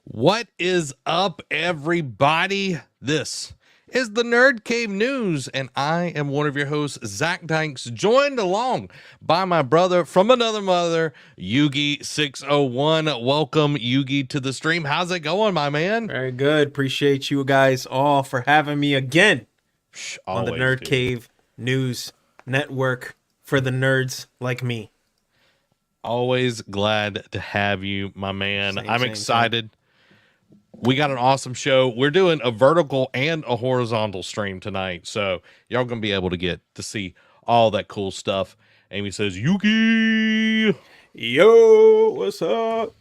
What is up, everybody? This is the NerdCave News, and I am one of your hosts, Zach Dykes, joined along by my brother from another mother, Yugi601. Welcome, Yugi, to the stream. How's it going, my man? Very good. Appreciate you guys all for having me again on the Nerd Cave News Network for the nerds like me. Always glad to have you, my man. I'm excited. We got an awesome show. We're doing a vertical and a horizontal stream tonight, so y'all gonna be able to get to see all that cool stuff. Amy says, Yuki, yo, what's up?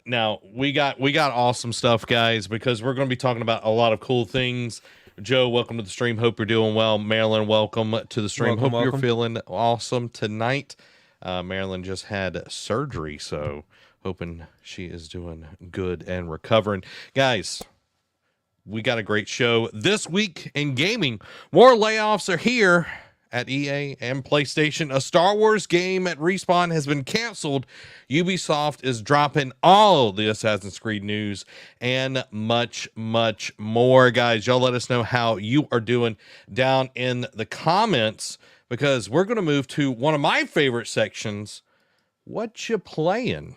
Now we got awesome stuff, guys, because we're gonna be talking about a lot of cool things. Joe, welcome to the stream. Hope you're doing well. Marilyn, welcome to the stream. Hope you're feeling awesome tonight. Marilyn just had surgery, so hoping she is doing good and recovering. Guys, we got a great show this week in gaming. More layoffs are here at EA and PlayStation. A Star Wars game at Respawn has been canceled. Ubisoft is dropping all the Assassin's Creed news and much, much more. Guys, y'all let us know how you are doing down in the comments, because we're going to move to one of my favorite sections. What you playing?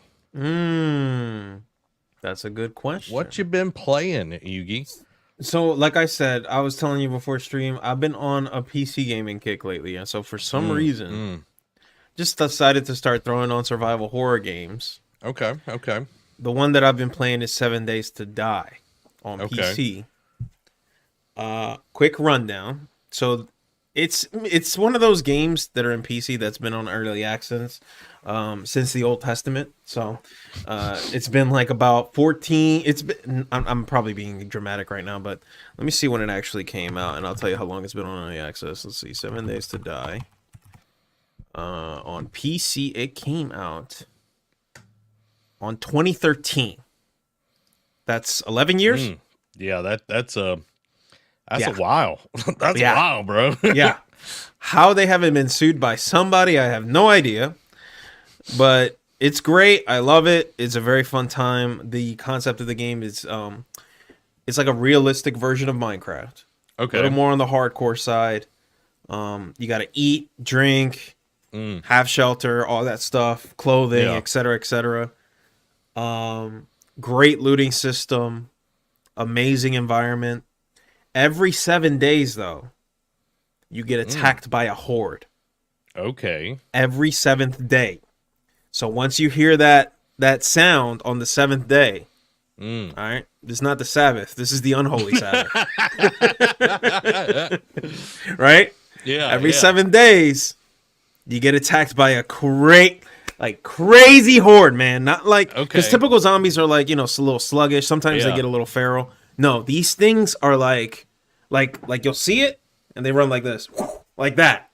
That's a good question. What you been playing, Yugi? So, like I said, I was telling you before stream, I've been on a PC gaming kick lately, and so for some reason, just decided to start throwing on survival horror games. Okay. The one that I've been playing is 7 Days to Die on PC. Quick rundown. So, it's one of those games that are in PC that's been on early access since the Old Testament. So it's been like about 14. I'm probably being dramatic right now, but let me see when it actually came out, and I'll tell you how long it's been on early access. Let's see, 7 Days to Die. On PC, it came out on 2013. That's 11 years. Yeah, that's a while. That's a while, bro. Yeah. How they haven't been sued by somebody, I have no idea. But it's great. I love it. It's a very fun time. The concept of the game is it's like a realistic version of Minecraft. Okay. A little more on the hardcore side. You got to eat, drink, have shelter, all that stuff, clothing, etc., etc. Great looting system, amazing environment. Every 7 days, though, you get attacked by a horde. Okay. Every 7th day. So once you hear that sound on the 7th day, all right, this is not the Sabbath. This is the unholy Sabbath. Right? Yeah. Every 7 days, you get attacked by a crazy horde, man. Not like, because typical zombies are like, a little sluggish. Sometimes they get a little feral. No, these things are like you'll see it, and they run like this, like that.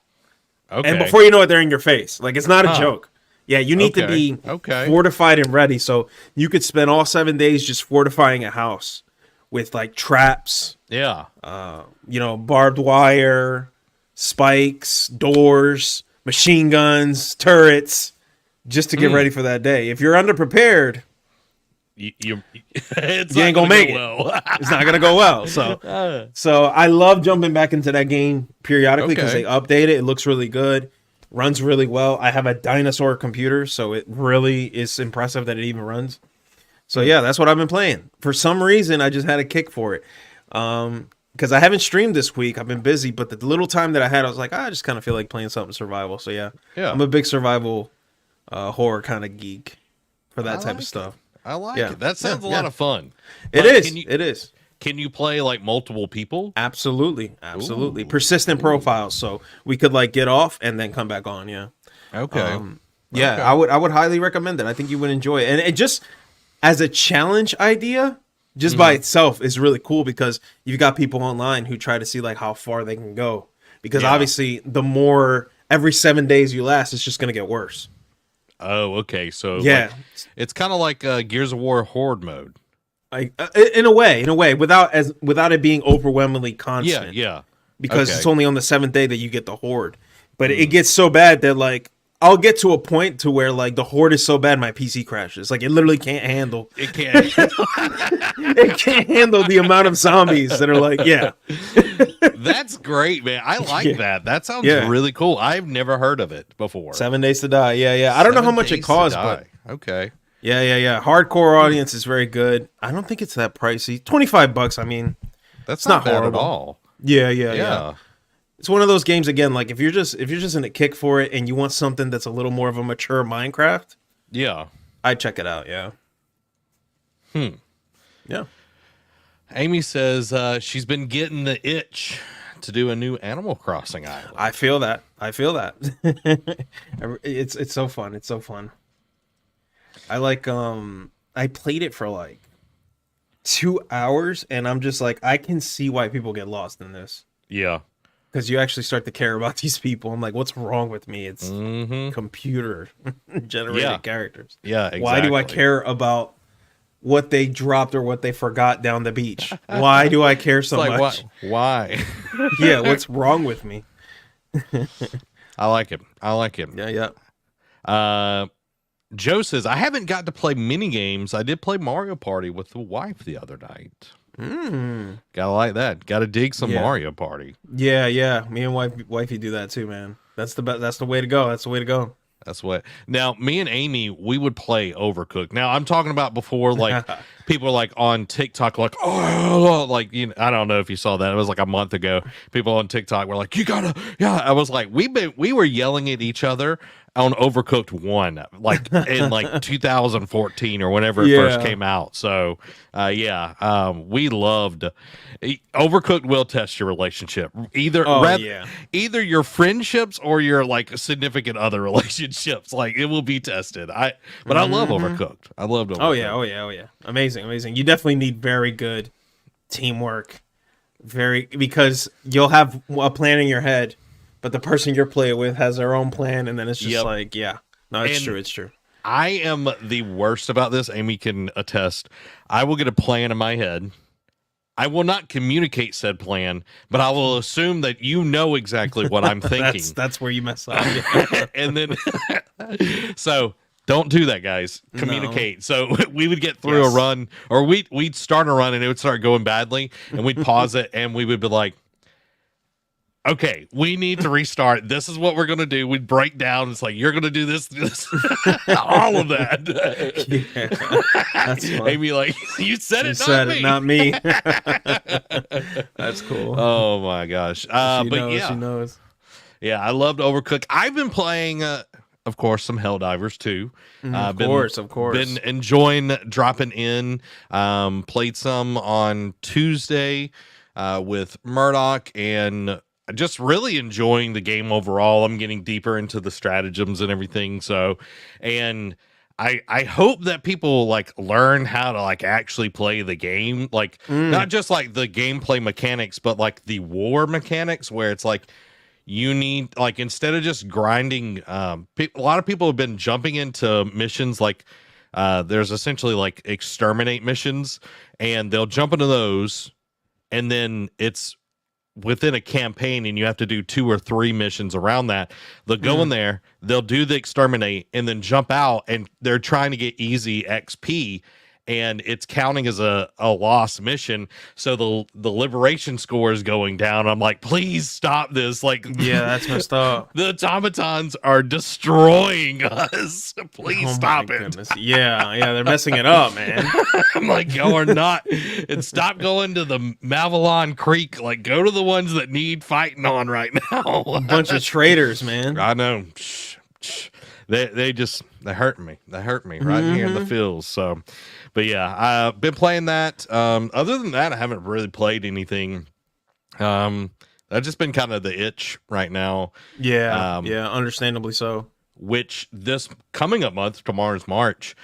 Okay. And before you know it, they're in your face. Like, it's not a joke. Yeah, you need to be fortified and ready. So you could spend all 7 days just fortifying a house with like traps. Yeah. Barbed wire, spikes, doors, machine guns, turrets, just to get ready for that day. If you're underprepared, you ain't gonna make it. Well. It's not gonna go well. So I love jumping back into that game periodically because they update it. It looks really good, runs really well. I have a dinosaur computer, so it really is impressive that it even runs. So yeah, that's what I've been playing. For some reason, I just had a kick for it. Because I haven't streamed this week. I've been busy, but the little time that I had, I was like, I just kind of feel like playing something survival. So yeah. I'm a big survival horror kind of geek for that type of stuff. I like it. That sounds a lot of fun. It is. Can you play like multiple people? Absolutely. Ooh. Persistent profiles, so we could like get off and then come back on. Yeah. Okay. I would highly recommend it. I think you would enjoy it, and it just as a challenge idea, just by itself is really cool because you've got people online who try to see like how far they can go. Because obviously, the more every 7 days you last, it's just going to get worse. Oh, okay. So like, it's kind of like Gears of War Horde mode. In a way, without it being overwhelmingly constant. Yeah. Because it's only on the 7th day that you get the horde. But it gets so bad that like I'll get to a point to where like the horde is so bad my PC crashes. Like it literally can't handle. It can't. It can't handle the amount of zombies that are like, yeah. That's great, man. I like that. That sounds really cool. I've never heard of it before. 7 Days to Die. Yeah. I don't know how much it costs, but okay. Yeah. Hardcore audience is very good. I don't think it's that pricey. $25. I mean, that's not bad horrible at all. Yeah. It's one of those games again. Like if you're just in a kick for it and you want something that's a little more of a mature Minecraft, I'd check it out. Yeah. Yeah. Amy says she's been getting the itch to do a new Animal Crossing island. I feel that. It's so fun. It's so fun. I like I played it for like 2 hours and I'm just like, I can see why people get lost in this. Yeah. Because you actually start to care about these people. I'm like, what's wrong with me? It's computer generated characters. Yeah, exactly. Why do I care about what they dropped or what they forgot down the beach? Why do I care so much? Why? Yeah, what's wrong with me? I like it. Yeah. Joe says, I haven't got to play mini games. I did play Mario Party with the wife the other night. Gotta like that. Gotta dig some Mario Party. Yeah. Me and wifey do that too, man. That's the way to go. That's what. Now, me and Amy, we would play Overcooked. Now, I'm talking about before, like people are like on TikTok, like, oh, like, you know, I don't know if you saw that. It was like a month ago. People on TikTok were like, you gotta, yeah. I was like, we were yelling at each other on Overcooked 1, like in like 2014 or whenever it first came out. So, we loved Overcooked. Will test your relationship, either your friendships or your like significant other relationships. Like it will be tested. I love Overcooked. I loved Overcooked. Oh yeah. Amazing. You definitely need very good teamwork, because you'll have a plan in your head, but the person you're playing with has their own plan, and then it's just like, it's true. I am the worst about this. Amy can attest. I will get a plan in my head. I will not communicate said plan, but I will assume that you know exactly what I'm thinking. That's where you mess up. And then, so don't do that, guys. Communicate. No. So we would get through a run, or we'd start a run and it would start going badly, and we'd pause it and we would be like, okay, we need to restart. This is what we're going to do. We'd break down. It's like, you're going to do this, all of that. That's fun. Amy, like, you said it, not me. That's cool. Oh, my gosh. She knows. Yeah, I loved Overcooked. I've been playing, of course, some Helldivers, too. Of course. Been enjoying dropping in. Played some on Tuesday with Murdoch, and just really enjoying the game overall. I'm getting deeper into the stratagems and everything. So, and I hope that people like learn how to like actually play the game, like not just like the gameplay mechanics, but like the war mechanics, where it's like you need, like, instead of just grinding, a lot of people have been jumping into missions like there's essentially like exterminate missions, and they'll jump into those, and then it's within a campaign and you have to do 2 or 3 missions around that. They'll go in there, they'll do the exterminate, and then jump out, and they're trying to get easy XP, and it's counting as a lost mission. So the liberation score is going down. I'm like, please stop this. Like, that's messed up. The automatons are destroying us. Please stop it. Goodness. Yeah, they're messing it up, man. I'm like, y'all are not. And stop going to the Mavalon Creek. Like, go to the ones that need fighting on right now. A bunch of traitors, man. I know. They hurt me. They hurt me right here in the feels. So, but yeah, I've been playing that. Other than that, I haven't really played anything. I've just been kind of the itch right now. Yeah, understandably so. Which this coming up month, tomorrow's March.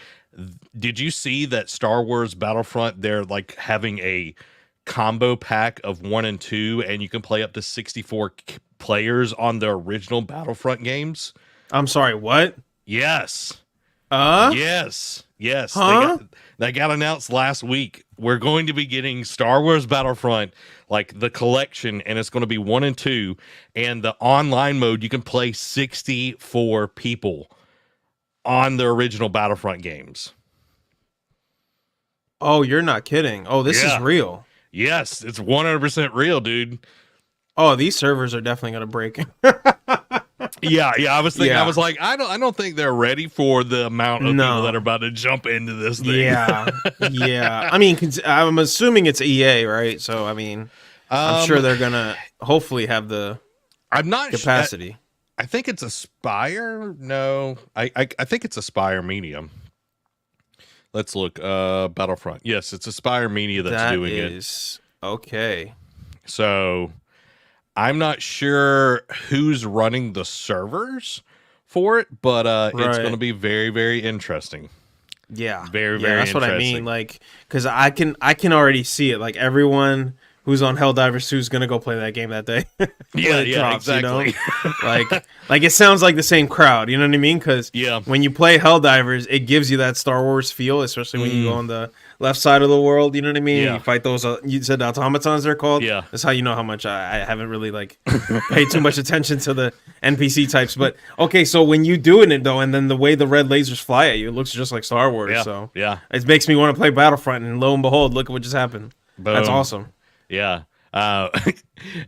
Did you see that Star Wars Battlefront? They're like having a combo pack of 1 and 2, and you can play up to 64 players on the original Battlefront games. I'm sorry, what? Yes. Yes. Huh? That got announced last week. We're going to be getting Star Wars Battlefront, like the collection, and it's going to be 1 and 2. And the online mode, you can play 64 people on the original Battlefront games. Oh, you're not kidding. Oh, this is real. Yes, it's 100% real, dude. Oh, these servers are definitely going to break. Yeah. I was thinking, I was like, I don't think they're ready for the amount of people that are about to jump into this thing. Yeah. I mean, I'm assuming it's EA, right? So, I mean, I'm sure they're going to hopefully have the capacity. I think it's Aspire. No, I think it's Aspire Medium. Let's look. Battlefront. Yes, it's Aspire Media that's doing it. Okay. So I'm not sure who's running the servers for it, but it's going to be very, very interesting. Yeah. Very, very that's interesting. What I mean. Like, because I can already see it. Like, everyone who's on Helldivers 2 is going to go play that game that day. Exactly. You know? like it sounds like the same crowd, you know what I mean? Because when you play Helldivers, it gives you that Star Wars feel, especially when you go on the left side of the world, you know what I mean? You fight those, you said automatons they're called? Yeah. That's how you know how much I haven't really, like, paid too much attention to the NPC types. But, okay, so when you doing it, though, and then the way the red lasers fly at you, it looks just like Star Wars. So it makes me want to play Battlefront, and lo and behold, look at what just happened. Boom. That's awesome. Yeah.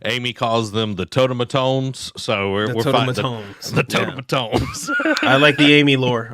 Amy calls them the totematones, so we're fine. The totematones. I like the Amy lore.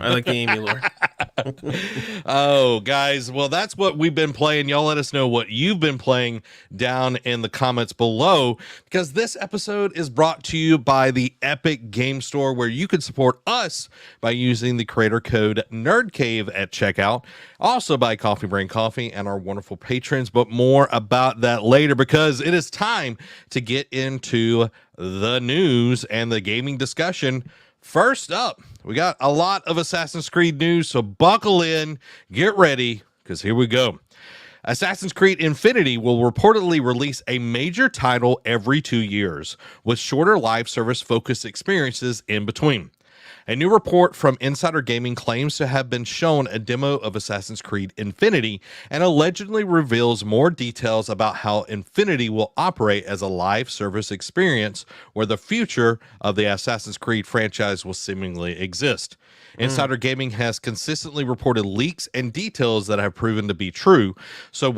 Oh, guys, well, that's what we've been playing. Y'all let us know what you've been playing down in the comments below, because this episode is brought to you by the Epic Game Store, where you can support us by using the creator code NerdCave at checkout. Also by Coffee Brain Coffee and our wonderful patrons, but more about that later, because it is time to get into the news and the gaming discussion. First up, we got a lot of Assassin's Creed news, so buckle in, get ready, because here we go. Assassin's Creed Infinity will reportedly release a major title every 2 years, with shorter live service focused experiences in between. A new report from Insider Gaming claims to have been shown a demo of Assassin's Creed Infinity and allegedly reveals more details about how Infinity will operate as a live service experience where the future of the Assassin's Creed franchise will seemingly exist. Insider Gaming has consistently reported leaks and details that have proven to be true, so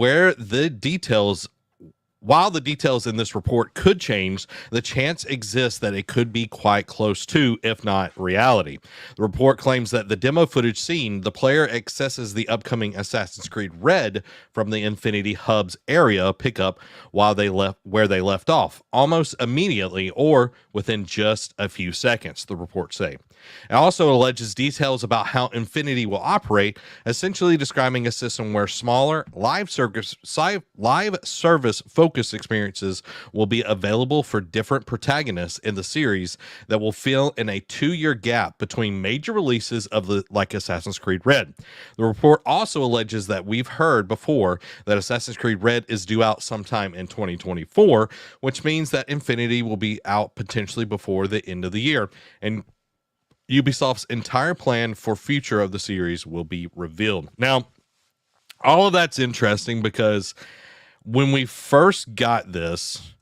while the details in this report could change, the chance exists that it could be quite close to, if not reality. The report claims that the demo footage seen, the player accesses the upcoming Assassin's Creed Red from the Infinity Hub's area pickup where they left off, almost immediately or within just a few seconds, the reports say. It also alleges details about how Infinity will operate, essentially describing a system where smaller live service focused experiences will be available for different protagonists in the series that will fill in a 2-year gap between major releases of like Assassin's Creed Red. The report also alleges that we've heard before that Assassin's Creed Red is due out sometime in 2024, which means that Infinity will be out potentially before the end of the year, and Ubisoft's entire plan for future of the series will be revealed. Now, all of that's interesting because when we first got this,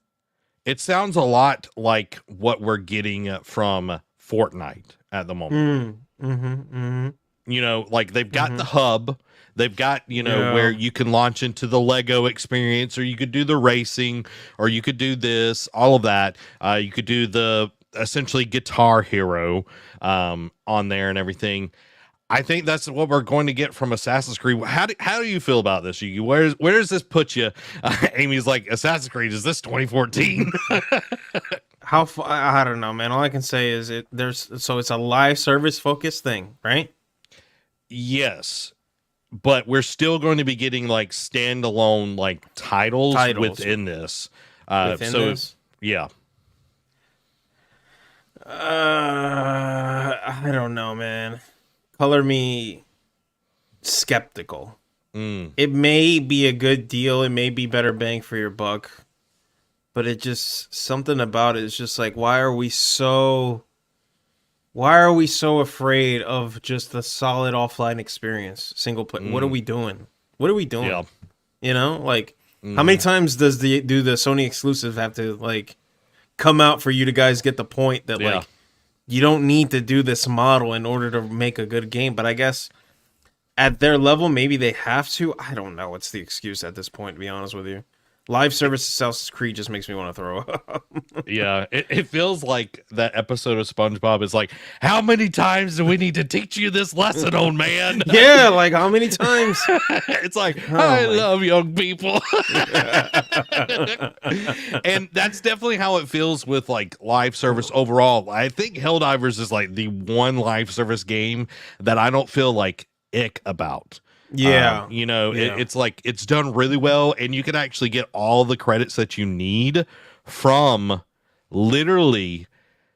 it sounds a lot like what we're getting from Fortnite at the moment. You know, like they've got the hub. They've got, where you can launch into the Lego experience, or you could do the racing, or you could do this, all of that. You could do the essentially Guitar Hero on there and everything. I think that's what we're going to get from Assassin's Creed. How do you feel about this? Where does this put you? Amy's like, Assassin's Creed, is this 2014? I don't know, man. All I can say is it's a live service focused thing, right? Yes. But we're still going to be getting like standalone like titles within this. This? Yeah. I don't know, man. Color me skeptical. It may be a good deal. It may be better bang for your buck. But it just, something about it is just like, why are we so Why are we so afraid of just the solid offline experience, single player? What are we doing? What are we doing? Yeah. You know, like how many times do the Sony exclusive have to like come out for you to guys get the point that like you don't need to do this model in order to make a good game? But I guess at their level, maybe they have to. I don't know. What's the excuse at this point, to be honest with you? Live service Assassin's Creed just makes me want to throw up. Yeah, it feels like that episode of SpongeBob is like, how many times do we need to teach you this lesson, old man? Yeah, like how many times? It's like, I love young people. And that's definitely how it feels with like live service overall. I think Helldivers is like the one live service game that I don't feel like ick about. Yeah. It's like it's done really well, and you can actually get all the credits that you need from literally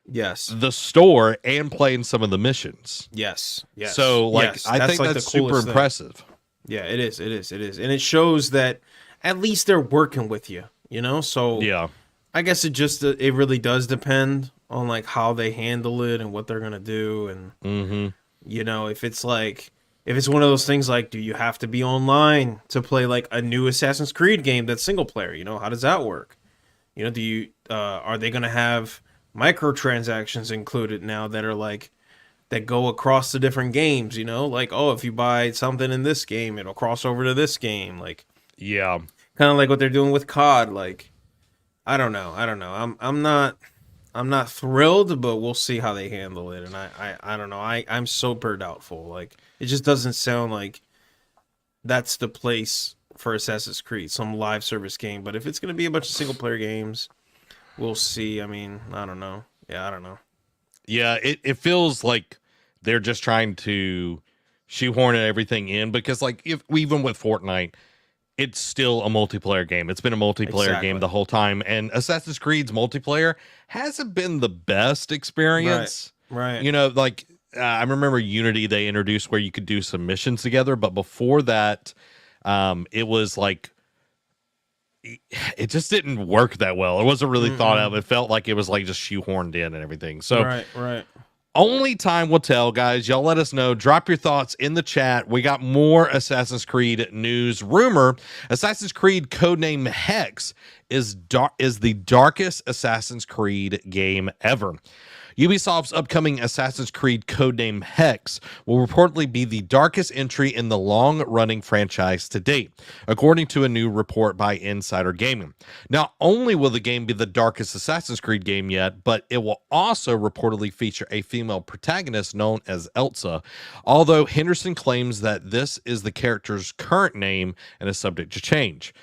the store and playing some of the missions. Yes. So like I think that's super impressive. Yeah, it is. And it shows that at least they're working with you, So yeah, I guess it really does depend on like how they handle it and what they're gonna do, and if it's one of those things like, do you have to be online to play like a new Assassin's Creed game that's single player? How does that work? Are they going to have microtransactions included now that are like, that go across the different games, like, oh, if you buy something in this game, it'll cross over to this game. Like, yeah, kind of like what they're doing with COD. Like, I don't know. I'm not thrilled, but we'll see how they handle it. And I don't know. I'm super doubtful. Like, it just doesn't sound like that's the place for Assassin's Creed, some live service game. But if it's going to be a bunch of single player games, we'll see. I mean, I don't know. Yeah, I don't know. Yeah, it feels like they're just trying to shoehorn everything in, because like even with Fortnite, it's still a multiplayer game. It's been a multiplayer game the whole time. And Assassin's Creed's multiplayer hasn't been the best experience. Right. I remember Unity, they introduced where you could do some missions together. But before that, it was like, it just didn't work that well. It wasn't really thought of. It felt like it was like just shoehorned in and everything. So right. Only time will tell, guys. Y'all let us know. Drop your thoughts in the chat. We got more Assassin's Creed news. Rumor, Assassin's Creed codename Hex is the darkest Assassin's Creed game ever. Ubisoft's upcoming Assassin's Creed codename Hex will reportedly be the darkest entry in the long-running franchise to date, according to a new report by Insider Gaming. Not only will the game be the darkest Assassin's Creed game yet, but it will also reportedly feature a female protagonist known as Elsa, although Henderson claims that this is the character's current name and is subject to change.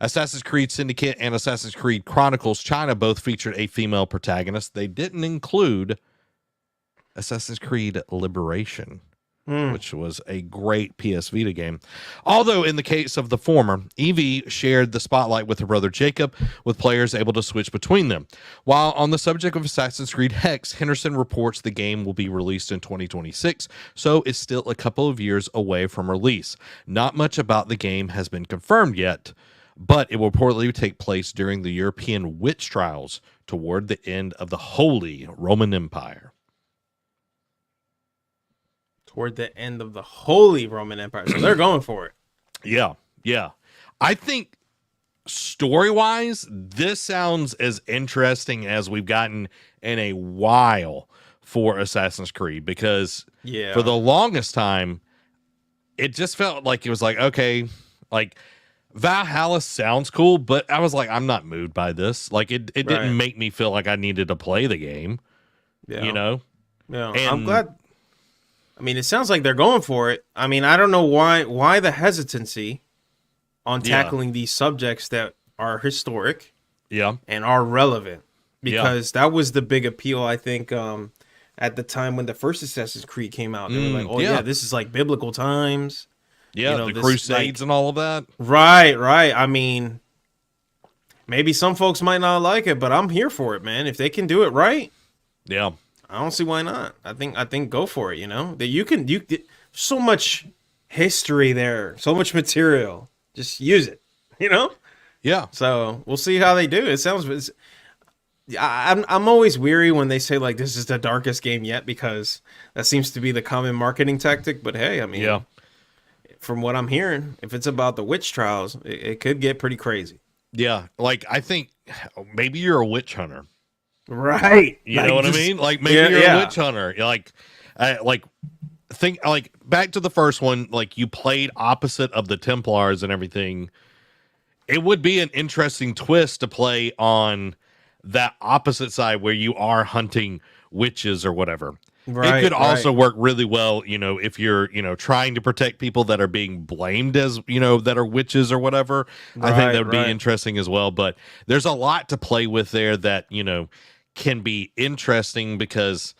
Assassin's Creed Syndicate and Assassin's Creed Chronicles China both featured a female protagonist. They didn't include Assassin's Creed Liberation, which was a great PS Vita game. Although in the case of the former, Evie shared the spotlight with her brother Jacob, with players able to switch between them. While on the subject of Assassin's Creed Hex, Henderson reports the game will be released in 2026, so it's still a couple of years away from release. Not much about the game has been confirmed yet, but it will reportedly take place during the European witch trials toward the end of the Holy Roman Empire. Toward the end of the Holy Roman Empire. So they're going for it. Yeah. I think story-wise, this sounds as interesting as we've gotten in a while for Assassin's Creed, because for the longest time, it just felt like it was like, okay, like Valhalla sounds cool, but I was like, I'm not moved by this. Like it didn't make me feel like I needed to play the game. Yeah. Yeah. And I'm glad. I mean, it sounds like they're going for it. I mean, I don't know why the hesitancy on tackling these subjects that are historic and are relevant, because that was the big appeal, I think, at the time when the first Assassin's Creed came out. They were like, oh yeah, this is like biblical times. Yeah, the Crusades and all of that. Right. I mean, maybe some folks might not like it, but I'm here for it, man. If they can do it right, I don't see why not. I think go for it. That you so much history there, so much material. Just use it. Yeah. So we'll see how they do. It sounds. I'm always weary when they say like this is the darkest game yet, because that seems to be the common marketing tactic. But hey, I mean, Yeah. from what I'm hearing, if it's about the witch trials, it could get pretty crazy. Yeah, like I think maybe you're a witch hunter. Right. You know what I mean? Like maybe you're a witch hunter. You're like think like back to the first one, like you played opposite of the Templars and everything. It would be an interesting twist to play on that opposite side where you are hunting witches or whatever. Right, it could also work really well, if you're, trying to protect people that are being blamed as, that are witches or whatever. I think that would be interesting as well. But there's a lot to play with there that, can be interesting because,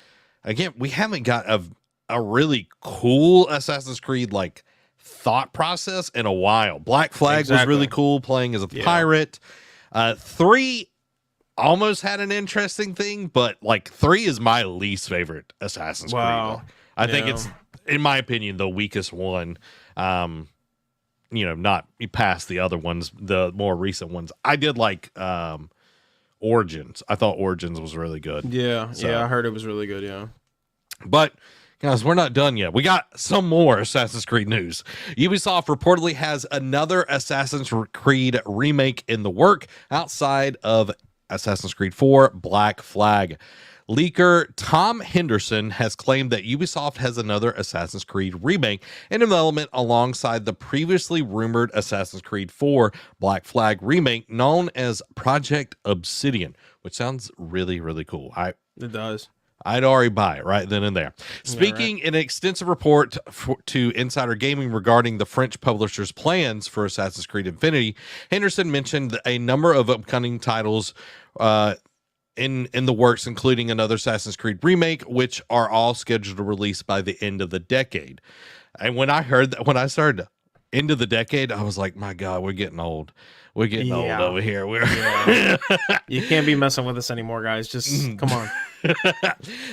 again, we haven't got a really cool Assassin's Creed like thought process in a while. Black Flag was really cool playing as a pirate. 3 almost had an interesting thing, but like 3 is my least favorite Assassin's Creed. I think it's, in my opinion, the weakest one. Not past the other ones, the more recent ones. I did like Origins. I thought Origins was really good. Yeah, I heard it was really good, yeah. But guys, we're not done yet. We got some more Assassin's Creed news. Ubisoft reportedly has another Assassin's Creed remake in the work outside of Assassin's Creed 4 Black Flag. Leaker Tom Henderson has claimed that Ubisoft has another Assassin's Creed remake in development alongside the previously rumored Assassin's Creed 4 Black Flag remake known as Project Obsidian, which sounds really, really cool. It does. I'd already buy it right then and there. Speaking in an extensive report to Insider Gaming regarding the French publisher's plans for Assassin's Creed Infinity, Henderson mentioned a number of upcoming titles in the works, including another Assassin's Creed remake, which are all scheduled to release by the end of the decade. And when I heard that, when I started end of the decade, I was like, my God, we're getting old. We're getting old over here. You can't be messing with us anymore, guys. Just come on.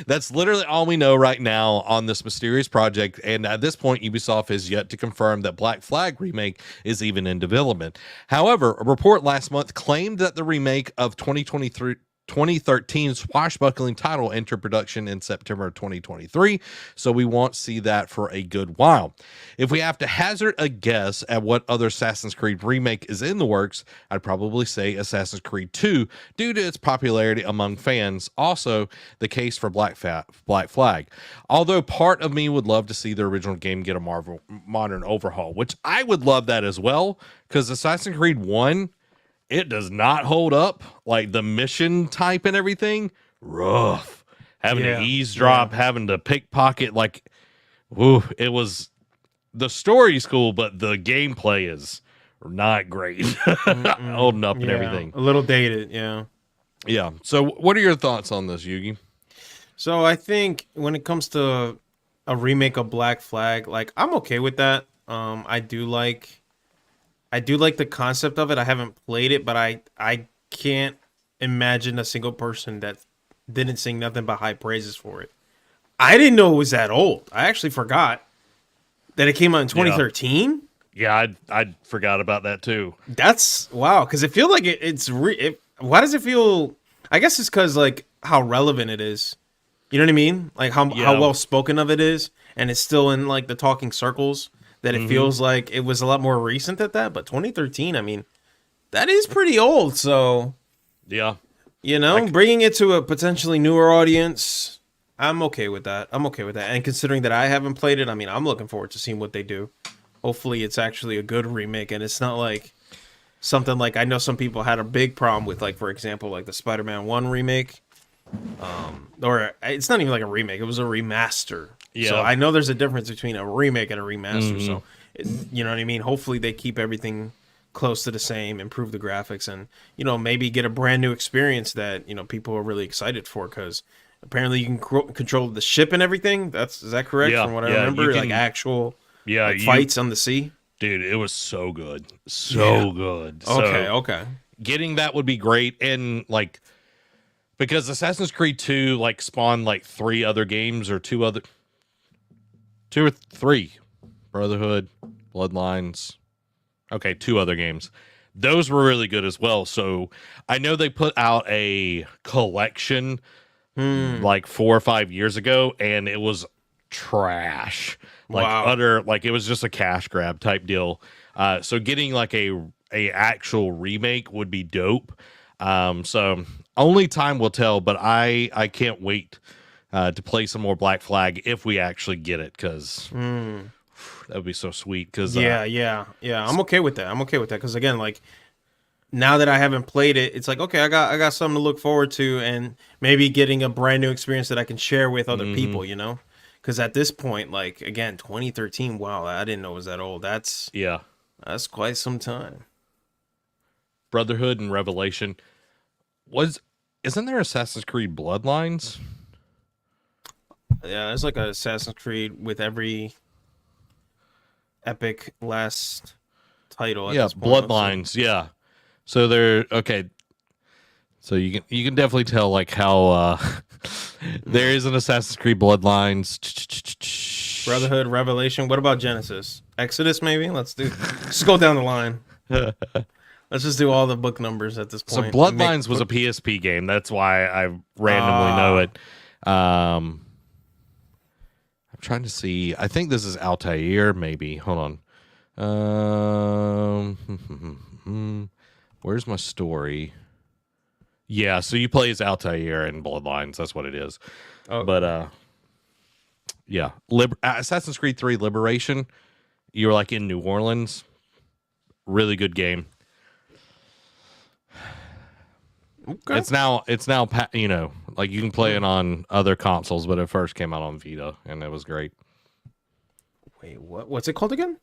That's literally all we know right now on this mysterious project. And at this point, Ubisoft has yet to confirm that Black Flag remake is even in development. However, a report last month claimed that the remake of 2013 swashbuckling title entered production in September of 2023, so we won't see that for a good while. If we have to hazard a guess at what other Assassin's Creed remake is in the works, I'd probably say Assassin's Creed 2 due to its popularity among fans. Also, the case for Black Flag. Although part of me would love to see the original game get a modern overhaul, which I would love that as well, because Assassin's Creed 1, it does not hold up. Like the mission type and everything, rough. Having to eavesdrop, having to pickpocket, like, it was. The story's cool, but the gameplay is not great. Holding up and everything. A little dated, yeah. Yeah. So, what are your thoughts on this, Yugi? So, I think when it comes to a remake of Black Flag, like, I'm okay with that. I do like the concept of it. I haven't played it, but I can't imagine a single person that didn't sing nothing but high praises for it. I didn't know it was that old. I actually forgot that it came out in 2013. Yeah, I forgot about that too. That's wow, because it feels like why does it feel? I guess it's because like how relevant it is. You know what I mean? Like how well spoken of it is, and it's still in like the talking circles. That it feels like it was a lot more recent at that, but 2013, I mean, that is pretty old. So, yeah, bringing it to a potentially newer audience, I'm okay with that. And considering that I haven't played it, I mean, I'm looking forward to seeing what they do. Hopefully, it's actually a good remake, and it's not like something like I know some people had a big problem with, like for example, like the Spider-Man 1 remake, or it's not even like a remake; it was a remaster. Yeah. So I know there's a difference between a remake and a remaster. So, you know what I mean? Hopefully they keep everything close to the same, improve the graphics, and, maybe get a brand new experience that, people are really excited for, because apparently you can control the ship and everything. Is that correct? From what I remember, like actual fights on the sea? Dude, it was so good. So good. Okay. Getting that would be great. And like, because Assassin's Creed 2 like spawned like 3 other games or 2 or 3 Brotherhood, Bloodlines. Okay, 2 other games those were really good as well. So I know they put out a collection like 4 or 5 years ago, and it was trash. Like utter, like it was just a cash grab type deal. So getting like a actual remake would be dope. So only time will tell, but I can't wait to play some more Black Flag if we actually get it, because that would be so sweet. Because yeah, I'm okay with that. Because again, like, now that I haven't played it, it's like, okay, I got something to look forward to, and maybe getting a brand new experience that I can share with other people, you know? Because at this point, like, again, 2013, wow, I didn't know it was that old. That's quite some time. Brotherhood and Revelation isn't there Assassin's Creed Bloodlines? Yeah, it's like a Assassin's Creed with every epic last title. At this point, Bloodlines. Yeah. So they're okay. So you can definitely tell like how there is an Assassin's Creed Bloodlines, Brotherhood, Revelation. What about Genesis, Exodus? Maybe let's go down the line. Let's just do all the book numbers at this point. So Bloodlines was a PSP game. That's why I randomly know it. I'm trying to see. I think this is Altair. Maybe. Hold on. Where's my story? Yeah, so you play as Altair in Bloodlines. That's what it is. Oh. But yeah, Assassin's Creed 3 Liberation. You were like in New Orleans. Really good game. Okay. It's now you know, like you can play it on other consoles, but it first came out on Vita, and it was great. Wait, what's it called again?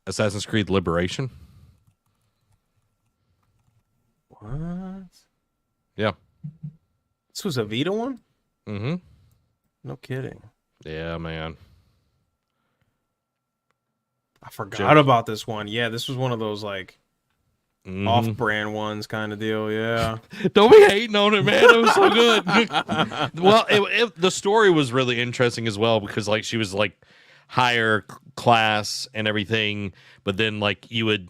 Assassin's Creed Liberation. What? Yeah. This was a Vita one? Mm-hmm. No kidding. Yeah, man. I forgot about this one. Yeah, this was one of those like off-brand ones kind of deal. Yeah. Don't be hating on it, man. It was so good. Well, the story was really interesting as well, because like she was like higher class and everything, but then like you would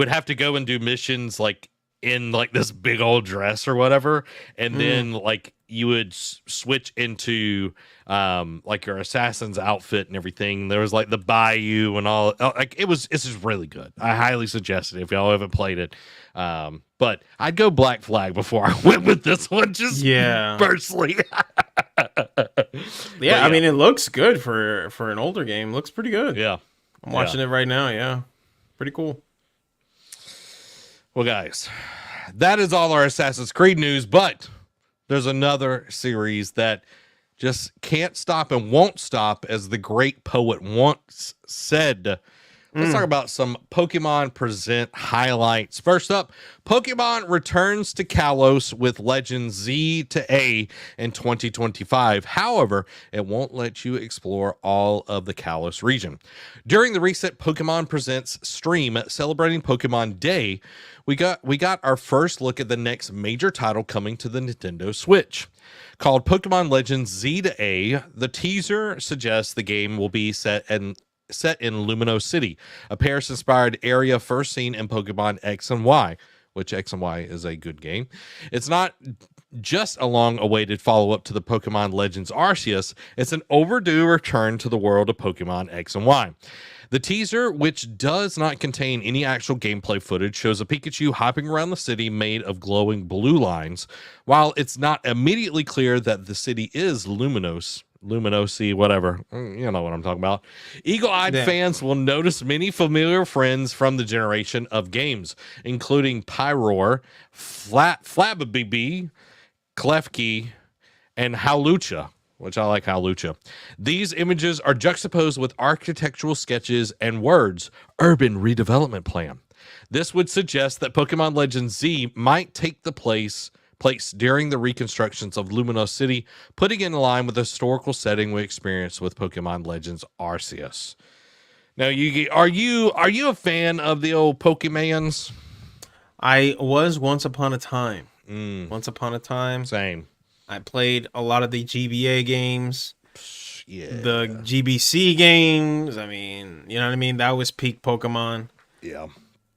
have to go and do missions like in like this big old dress or whatever, and then like you would switch into like your assassin's outfit and everything. There was like the bayou and all, like it's just really good. I highly suggest it if y'all haven't played it. But I'd go Black Flag before I went with this one, just personally. Yeah, I mean, it looks good for an older game. Looks pretty good. Yeah, I'm watching it right now. Yeah, pretty cool. Well, guys, that is all our Assassin's Creed news, but there's another series that just can't stop and won't stop, as the great poet once said. Let's talk about some Pokemon Present highlights. First up, Pokemon returns to Kalos with Legends Z to A in 2025. However, it won't let you explore all of the Kalos region. During the recent Pokemon Presents stream celebrating Pokemon Day, we got our first look at the next major title coming to the Nintendo Switch. Called Pokemon Legends Z to A, the teaser suggests the game will be set in Lumino City, a Paris-inspired area first seen in Pokemon X and Y, which X and Y is a good game. It's not just a long-awaited follow-up to the Pokemon Legends Arceus, it's an overdue return to the world of Pokemon X and Y. The teaser, which does not contain any actual gameplay footage, shows a Pikachu hopping around the city made of glowing blue lines. While it's not immediately clear that the city is Luminosi, whatever. You know what I'm talking about. Eagle-eyed fans will notice many familiar friends from the generation of games, including Pyroar, Flabébé, Klefki, and Hawlucha, which I like Hawlucha. These images are juxtaposed with architectural sketches and words, urban redevelopment plan. This would suggest that Pokemon Legends Z might take the place during the reconstructions of Lumino City, putting it in line with the historical setting we experienced with Pokemon Legends Arceus. Now, Yugi, are you a fan of the old Pokemans? I was once upon a time. Once upon a time. Same. I played a lot of the GBA games. Yeah. The GBC games. I mean, you know what I mean? That was peak Pokemon. Yeah.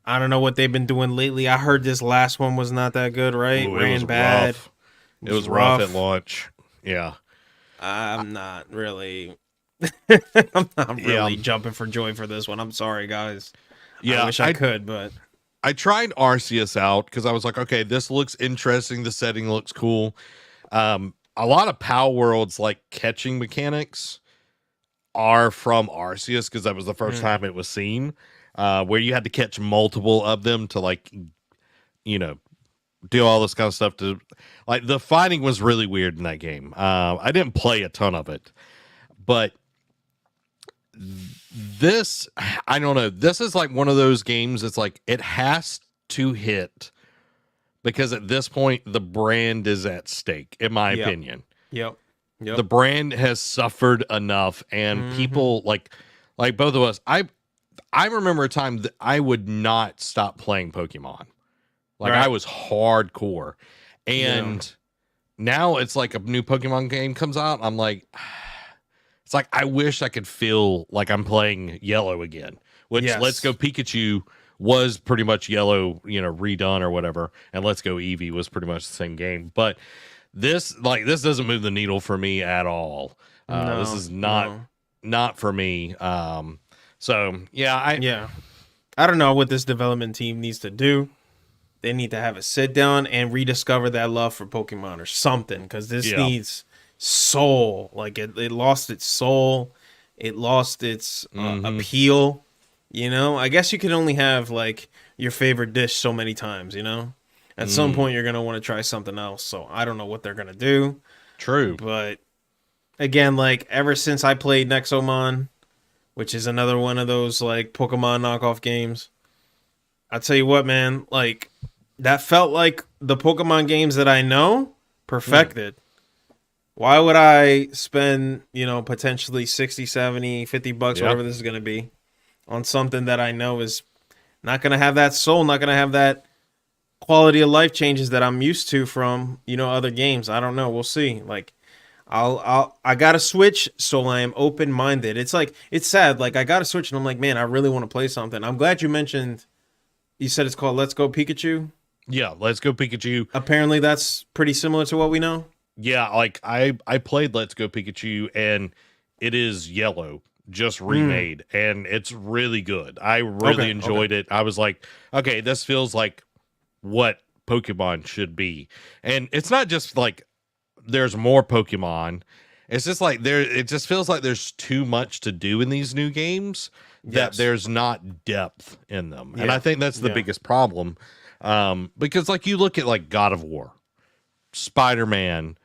I don't know what they've been doing lately. I heard this last one was not that good, right? Ooh, Ran bad. Rough. It was rough at launch. Yeah. I'm not really jumping for joy for this one. I'm sorry, guys. Yeah, I wish I could, but I tried Arceus out because I was like, okay, this looks interesting. The setting looks cool. A lot of Power World's like catching mechanics are from Arceus because that was the first time it was seen, where you had to catch multiple of them to like, do all this kind of stuff. To like the fighting was really weird in that game. I didn't play a ton of it, but this, I don't know. This is like one of those games. It's like it has to hit because at this point the brand is at stake, in my opinion. Yep. The brand has suffered enough, and people like both of us. I remember a time that I would not stop playing Pokemon. Like I was hardcore, and now it's like a new Pokemon game comes out. I'm like, it's like I wish I could feel like I'm playing Yellow again. Which Let's Go Pikachu was pretty much Yellow, redone or whatever, and Let's Go Eevee was pretty much the same game, but. This doesn't move the needle for me at all. This is not for me. I don't know what this development team needs to do. They need to have a sit down and rediscover that love for Pokemon or something, because this needs soul. Like it lost its soul. It lost its appeal. I guess you can only have like your favorite dish so many times. At some point, you're going to want to try something else. So I don't know what they're going to do. True. But again, like ever since I played Nexomon, which is another one of those like Pokemon knockoff games, I'll tell you what, man, like that felt like the Pokemon games that I know perfected. Why would I spend, potentially 60, 70, 50 bucks, whatever this is going to be, on something that I know is not going to have that soul, not going to have that quality of life changes that I'm used to from, other games. I don't know. We'll see. Like I got to switch. So I am open-minded. It's like, it's sad. Like I got to switch and I'm like, man, I really want to play something. I'm glad you said it's called Let's Go Pikachu. Yeah. Let's Go Pikachu. Apparently that's pretty similar to what we know. Yeah. Like I played Let's Go Pikachu and it is Yellow just remade and it's really good. I really enjoyed it. I was like, okay, this feels like what Pokemon should be. And it's not just like there's more Pokemon. It's just like it just feels like there's too much to do in these new games that there's not depth in them. And I think that's the biggest problem. Because like you look at like God of War, Spider-Man,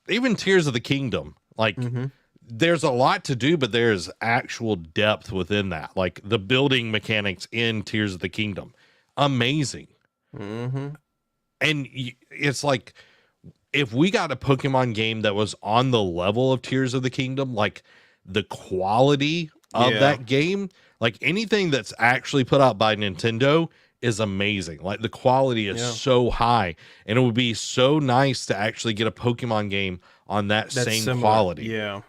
even Tears of the Kingdom, like there's a lot to do, but there's actual depth within that. Like the building mechanics in Tears of the Kingdom, amazing. And it's like if we got a Pokemon game that was on the level of Tears of the Kingdom, like the quality of that game, like anything that's actually put out by Nintendo is amazing. Like the quality is so high, and it would be so nice to actually get a Pokemon game on that's same similar quality. Yeah.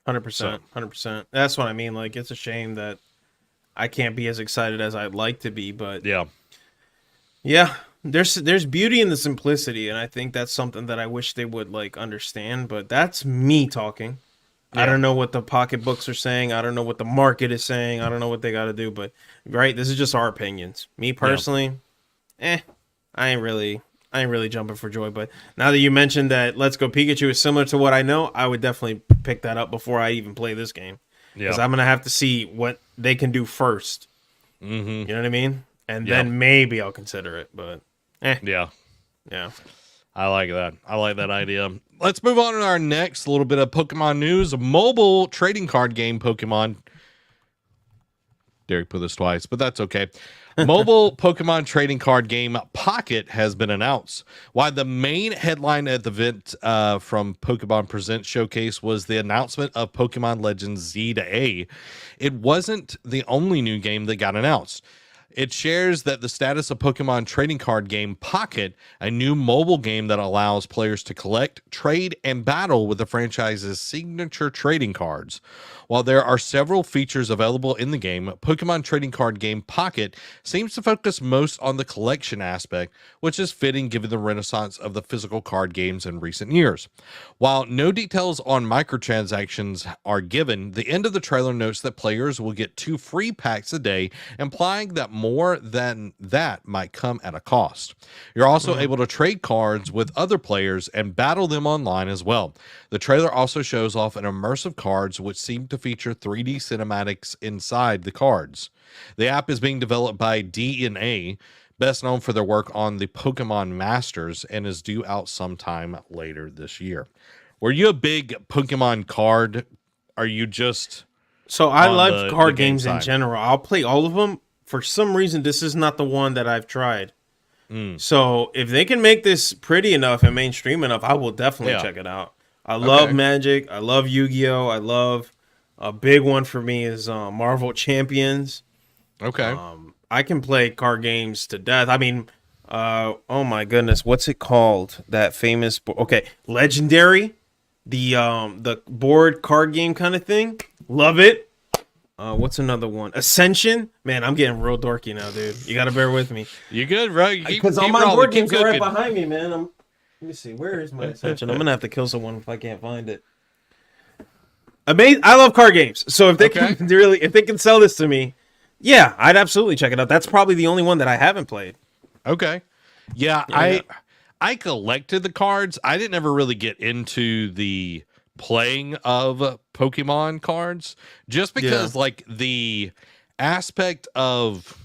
100%. 100%. That's what I mean. Like it's a shame that I can't be as excited as I'd like to be, but yeah, there's beauty in the simplicity, and I think that's something that I wish they would like understand, but that's me talking. I don't know what the pocketbooks are saying. I don't know what the market is saying. I don't know what they got to do, but this is just our opinions. Me personally, I ain't really jumping for joy, but now that you mentioned that Let's Go Pikachu is similar to what I know, I would definitely pick that up before I even play this game. Because I'm going to have to see what they can do first. You know what I mean? And then maybe I'll consider it, but Yeah. I like that. I like that idea. Let's move on to our next little bit of Pokemon news. A mobile trading card game Pokemon. Derek put this twice, but that's okay. Mobile Pokemon trading card game Pocket has been announced. While the main headline at the event from Pokemon Presents Showcase was the announcement of Pokemon Legends Z to A, it wasn't the only new game that got announced. It shares that the status of Pokemon trading card game Pocket, a new mobile game that allows players to collect, trade, and battle with the franchise's signature trading cards. While there are several features available in the game, Pokemon trading card game Pocket seems to focus most on the collection aspect, which is fitting given the renaissance of the physical card games in recent years. While no details on microtransactions are given, the end of the trailer notes that players will get 2 free packs a day, implying that more than that might come at a cost. You're also able to trade cards with other players and battle them online as well. The trailer also shows off an immersive cards which seem to feature 3D cinematics inside the cards. The app is being developed by DNA, best known for their work on the Pokemon Masters, and is due out sometime later this year. Were you a big Pokemon card? Are you just... So I love card games in general. I'll play all of them. For some reason, this is not the one that I've tried. So if they can make this pretty enough and mainstream enough, I will definitely check it out. I love Magic. I love Yu-Gi-Oh! I love... A big one for me is Marvel Champions. Okay. I can play card games to death. I mean, oh my goodness, what's it called? That famous... Legendary. The board card game kind of thing. Love it. What's another one? Ascension. Man, I'm getting real dorky now, dude. You gotta bear with me. You good, bro? Because all my board games are right behind me, man. Let me see. Where is my Ascension? I'm gonna have to kill someone if I can't find it. Amazing. I love card games. So if they can really, if they can sell this to me, yeah, I'd absolutely check it out. That's probably the only one that I haven't played. Okay. Yeah. I collected the cards. I didn't ever really get into the playing of Pokemon cards just because like the aspect of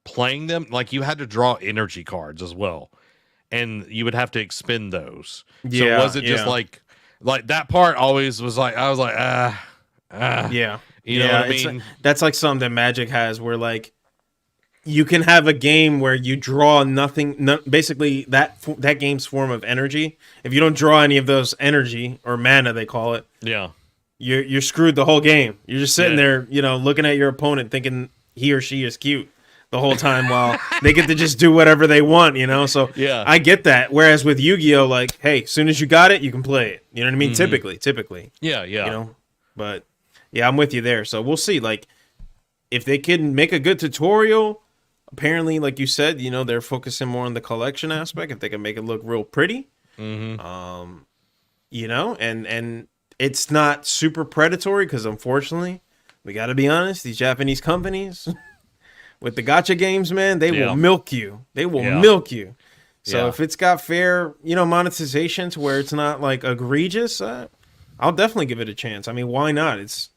playing them, like you had to draw energy cards as well. And you would have to expend those. So was it just like that part always was like, I was like, yeah. You know what I mean? That's like something that Magic has where like you can have a game where you draw nothing, basically that game's form of energy. If you don't draw any of those energy or mana, they call it. Yeah. You're screwed the whole game. You're just sitting there, looking at your opponent thinking he or she is cute the whole time while they get to just do whatever they want, So I get that. Whereas with Yu-Gi-Oh, like, hey, as soon as you got it, you can play it. You know what I mean? Typically. Yeah. But yeah, I'm with you there. So we'll see. Like, if they can make a good tutorial, apparently, like you said, they're focusing more on the collection aspect. If they can make it look real pretty, and it's not super predatory because unfortunately, we got to be honest, these Japanese companies. With the gacha games, man, they will milk you. They will milk you. So if it's got fair, monetization to where it's not like egregious, I'll definitely give it a chance. I mean, why not? It's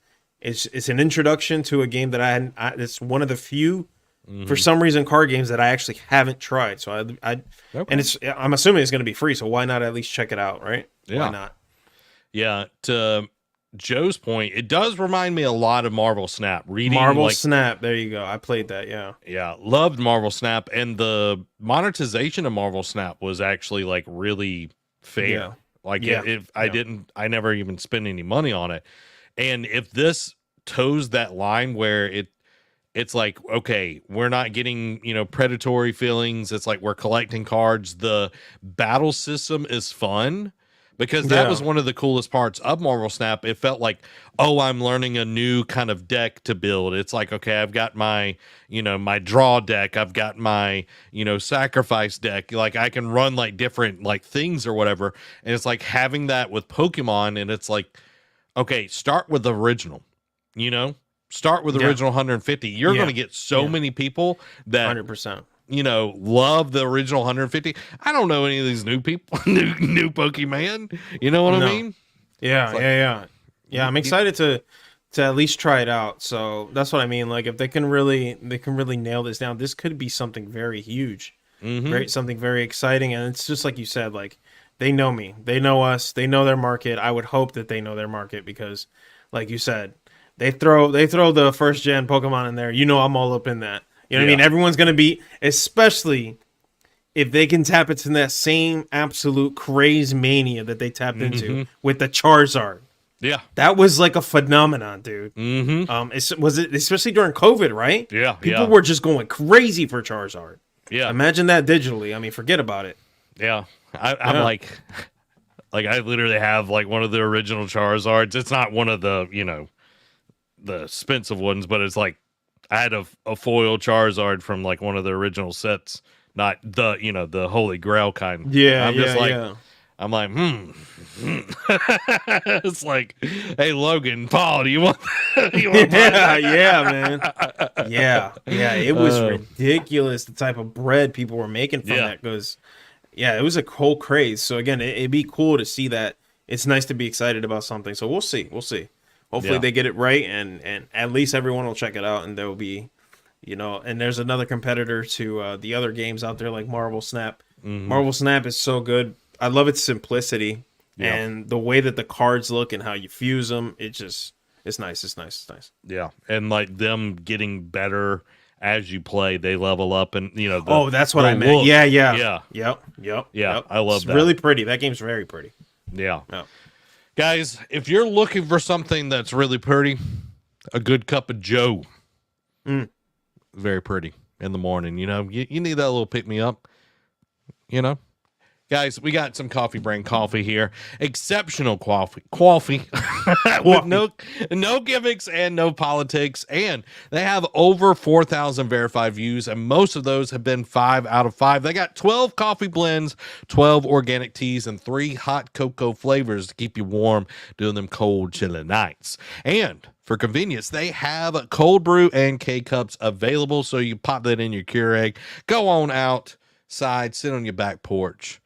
an introduction to a game that it's one of the few, for some reason, card games that I actually haven't tried. So and I'm assuming it's going to be free. So why not at least check it out, right? Yeah. Why not? Yeah. To Joe's point, it does remind me a lot of Marvel Snap. Snap, there you go. I played that, yeah, loved Marvel Snap, and the monetization of Marvel Snap was actually like really fair. I never even spent any money on it, and if this toes that line where it's like, okay, we're not getting predatory feelings. It's like we're collecting cards. The battle system is fun. Because that was one of the coolest parts of Marvel Snap. It felt like, I'm learning a new kind of deck to build. It's like, okay, I've got my, my draw deck. I've got my, sacrifice deck. Like I can run like different like things or whatever. And it's like having that with Pokemon. And it's like, okay, start with the original, start with the original 150. You're going to get so many people that 100%. Love the original 150. I don't know any of these new people, new Pokemon. You know what I mean? Yeah, I'm excited to at least try it out. So that's what I mean. Like if they can really nail this down, this could be something very huge, something very exciting. And it's just like you said, like they know me, they know us, they know their market. I would hope that they know their market because, like you said, they throw the first gen Pokemon in there. I'm all up in that. You know what I mean? Everyone's going to be, especially if they can tap into that same absolute craze mania that they tapped into with the Charizard. Yeah. That was like a phenomenon, dude. Mm-hmm. Was it especially during COVID, right? Yeah. People were just going crazy for Charizard. Yeah. Imagine that digitally. I mean, forget about it. Yeah. I'm like I literally have like one of the original Charizards. It's not one of the, the expensive ones, but it's like I had a foil Charizard from like one of the original sets, not the, the Holy Grail kind. Yeah, I'm just like, yeah. I'm like, It's like, hey, Logan, Paul, do you want yeah, man. Yeah. It was ridiculous the type of bread people were making from that because, it was a whole craze. So again, it'd be cool to see that. It's nice to be excited about something. So we'll see. Hopefully they get it right, and at least everyone will check it out, and there will be, and there's another competitor to the other games out there like Marvel Snap. Marvel Snap is so good. I love its simplicity and the way that the cards look and how you fuse them. It's nice. It's nice. Yeah, and like them getting better as you play, they level up, and that's what I meant. Look. Yeah. Yep. I love it's that. Really pretty. That game's very pretty. Yeah. Guys, if you're looking for something that's really pretty, a good cup of Joe. Very pretty in the morning. You need that little pick me up. Guys, we got some Coffee Brand coffee here. Exceptional coffee. With no gimmicks and no politics. And they have over 4,000 verified views, and most of those have been 5 out of 5. They got 12 coffee blends, 12 organic teas, and 3 hot cocoa flavors to keep you warm during them cold, chilly nights. And for convenience, they have cold brew and K-Cups available, so you pop that in your Keurig, go on outside, sit on your back porch.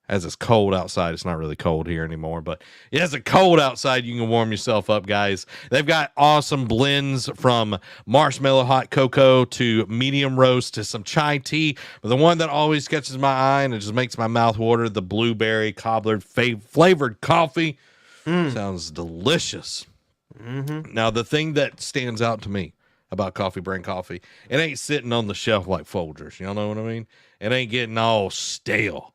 As it's cold outside, it's not really cold here anymore, but as it's cold outside, you can warm yourself up, guys. They've got awesome blends from marshmallow hot cocoa to medium roast to some chai tea. But the one that always catches my eye and it just makes my mouth water, the blueberry cobbler flavored coffee. Sounds delicious. Now, the thing that stands out to me about Coffee Brand coffee, it ain't sitting on the shelf like Folgers. Y'all know what I mean? It ain't getting all stale.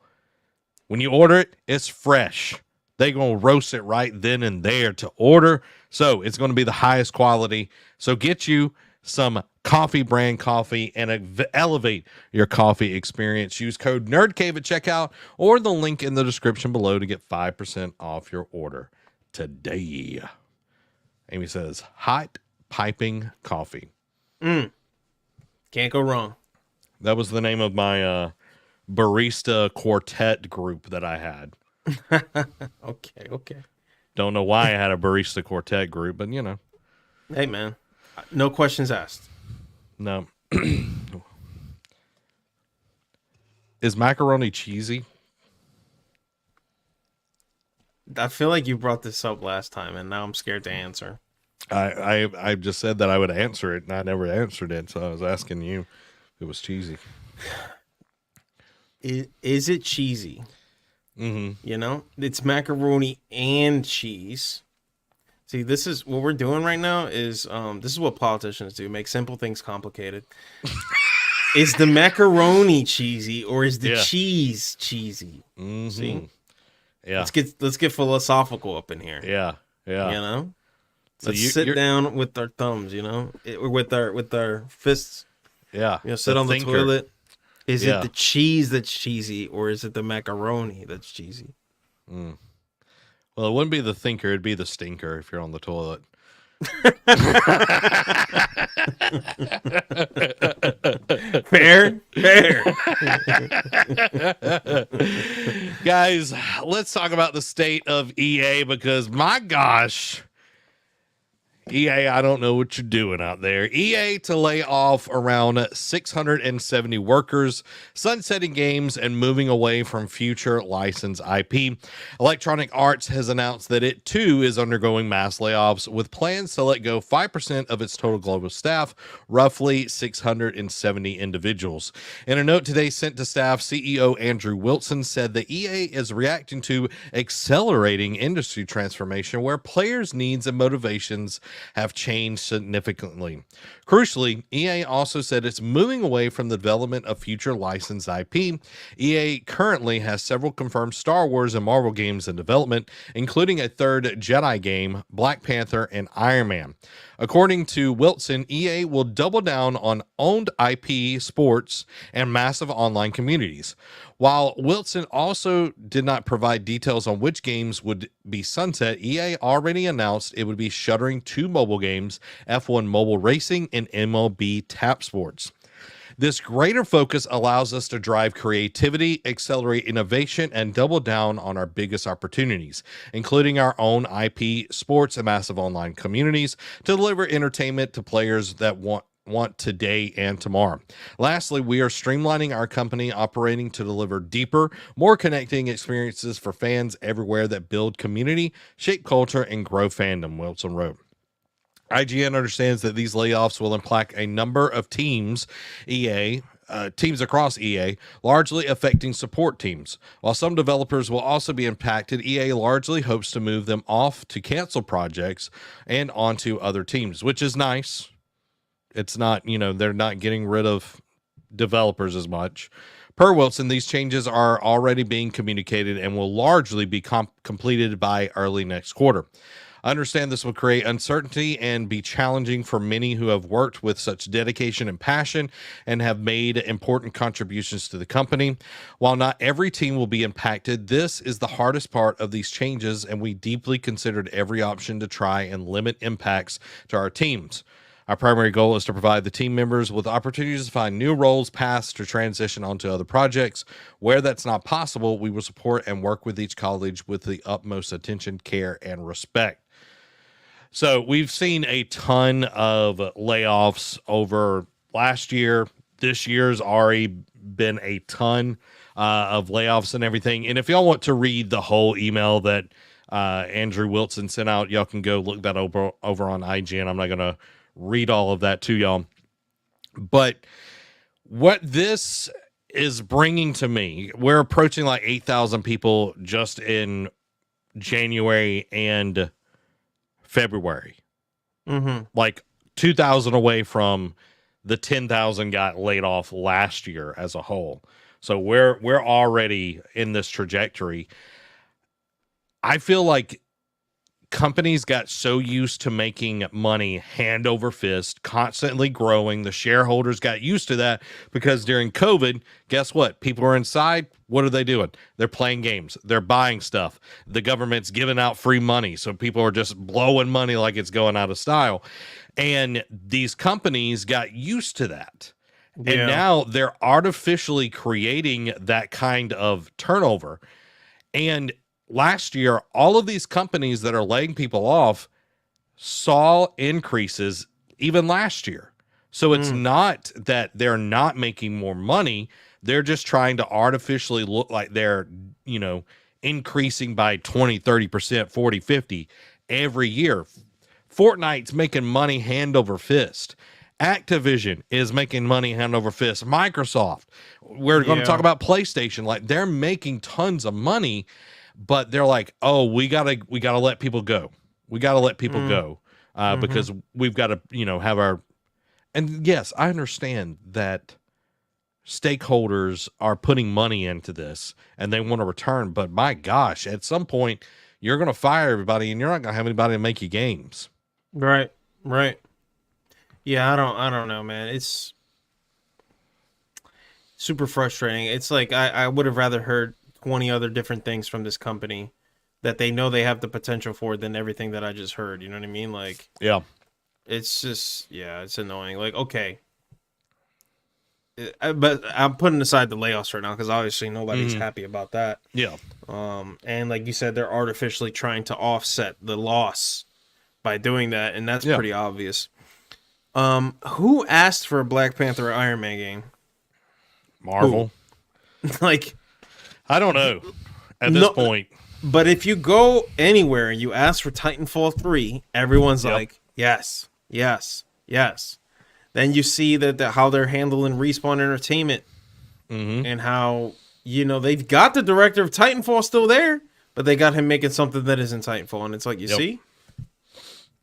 When you order it, it's fresh. They're going to roast it right then and there to order. So it's going to be the highest quality. So get you some Coffee Brand coffee and elevate your coffee experience. Use code NerdCave at checkout or the link in the description below to get 5% off your order today. Amy says, hot piping coffee. Can't go wrong. That was the name of my barista quartet group that I had. Okay. Don't know why I had a barista quartet group, but Hey, man. No questions asked. No. Is macaroni cheesy? I feel like you brought this up last time, and now I'm scared to answer. I just said that I would answer it, and I never answered it, so I was asking you if it was cheesy. Is it cheesy? It's macaroni and cheese. See, this is what we're doing right now. This is what politicians do: make simple things complicated. Is the macaroni cheesy or is the cheese cheesy? See, yeah. Let's get philosophical up in here. Yeah. So let's sit down with our thumbs, or with our fists. Yeah. Sit on the toilet. Is it the cheese that's cheesy, or is it the macaroni that's cheesy? Well, it wouldn't be the thinker; it'd be the stinker if you're on the toilet. Fair. Guys, let's talk about the state of EA because my gosh, EA, I don't know what you're doing out there. EA to lay off around 670 workers, sunsetting games, and moving away from future licensed IP. Electronic Arts has announced that it too is undergoing mass layoffs with plans to let go 5% of its total global staff, roughly 670 individuals. In a note today sent to staff, CEO Andrew Wilson said that EA is reacting to accelerating industry transformation where players' needs and motivations have changed significantly. Crucially, EA also said it's moving away from the development of future licensed IP. EA currently has several confirmed Star Wars and Marvel games in development, including a third Jedi game, Black Panther, and Iron Man. According to Wilson, EA will double down on owned IP, sports, and massive online communities. While Wilson also did not provide details on which games would be sunset, EA already announced it would be shuttering 2 mobile games, F1 Mobile Racing and MLB Tap Sports. This greater focus allows us to drive creativity, accelerate innovation, and double down on our biggest opportunities, including our own IP, sports, and massive online communities, to deliver entertainment to players that want today and tomorrow. Lastly, we are streamlining our company, operating to deliver deeper, more connecting experiences for fans everywhere that build community, shape culture, and grow fandom, Wilson wrote. IGN understands that these layoffs will impact a number of teams across EA, largely affecting support teams. While some developers will also be impacted, EA largely hopes to move them off to cancel projects and onto other teams, which is nice. It's not, they're not getting rid of developers as much. Per Wilson, these changes are already being communicated and will largely be completed by early next quarter. I understand this will create uncertainty and be challenging for many who have worked with such dedication and passion and have made important contributions to the company. While not every team will be impacted, this is the hardest part of these changes, and we deeply considered every option to try and limit impacts to our teams. Our primary goal is to provide the team members with opportunities to find new roles, paths to transition onto other projects. Where that's not possible, we will support and work with each colleague with the utmost attention, care, and respect. So we've seen a ton of layoffs over last year. This year's already been a ton of layoffs and everything. And if y'all want to read the whole email that Andrew Wilson sent out, y'all can go look that over on IGN. I'm not going to read all of that to y'all. But what this is bringing to me, we're approaching like 8,000 people just in January and February. Like 2,000 away from the 10,000 got laid off last year as a whole. So we're already in this trajectory. I feel like companies got so used to making money hand over fist, constantly growing. The shareholders got used to that because during COVID, guess what? People are inside. What are they doing? They're playing games. They're buying stuff. The government's giving out free money. So people are just blowing money like it's going out of style. And these companies got used to that. Yeah. And now they're artificially creating that kind of turnover. And last year, all of these companies that are laying people off saw increases even last year. So it's not that they're not making more money. They're just trying to artificially look like they're, increasing by 20, 30%, 40, 50 every year. Fortnite's making money hand over fist. Activision is making money hand over fist. Microsoft, we're going to talk about PlayStation. Like, they're making tons of money. But they're like, oh, we gotta let people go. We gotta let people go because we've got to, have our. And yes, I understand that stakeholders are putting money into this and they want to return. But my gosh, at some point, you're going to fire everybody and you're not going to have anybody to make you games. Right. Yeah, I don't know, man. It's super frustrating. It's like I would have rather heard 20 other different things from this company that they know they have the potential for than everything that I just heard. You know what I mean? Like, yeah, it's just, it's annoying. Like, okay. But I'm putting aside the layoffs right now because obviously nobody's happy about that. Yeah. And like you said, they're artificially trying to offset the loss by doing that. And that's pretty obvious. Who asked for a Black Panther or Iron Man game? Marvel. Like, I don't know at this point. But if you go anywhere and you ask for Titanfall 3, everyone's like, yes. Then you see that how they're handling Respawn Entertainment and how, they've got the director of Titanfall still there, but they got him making something that isn't Titanfall. And it's like, you see?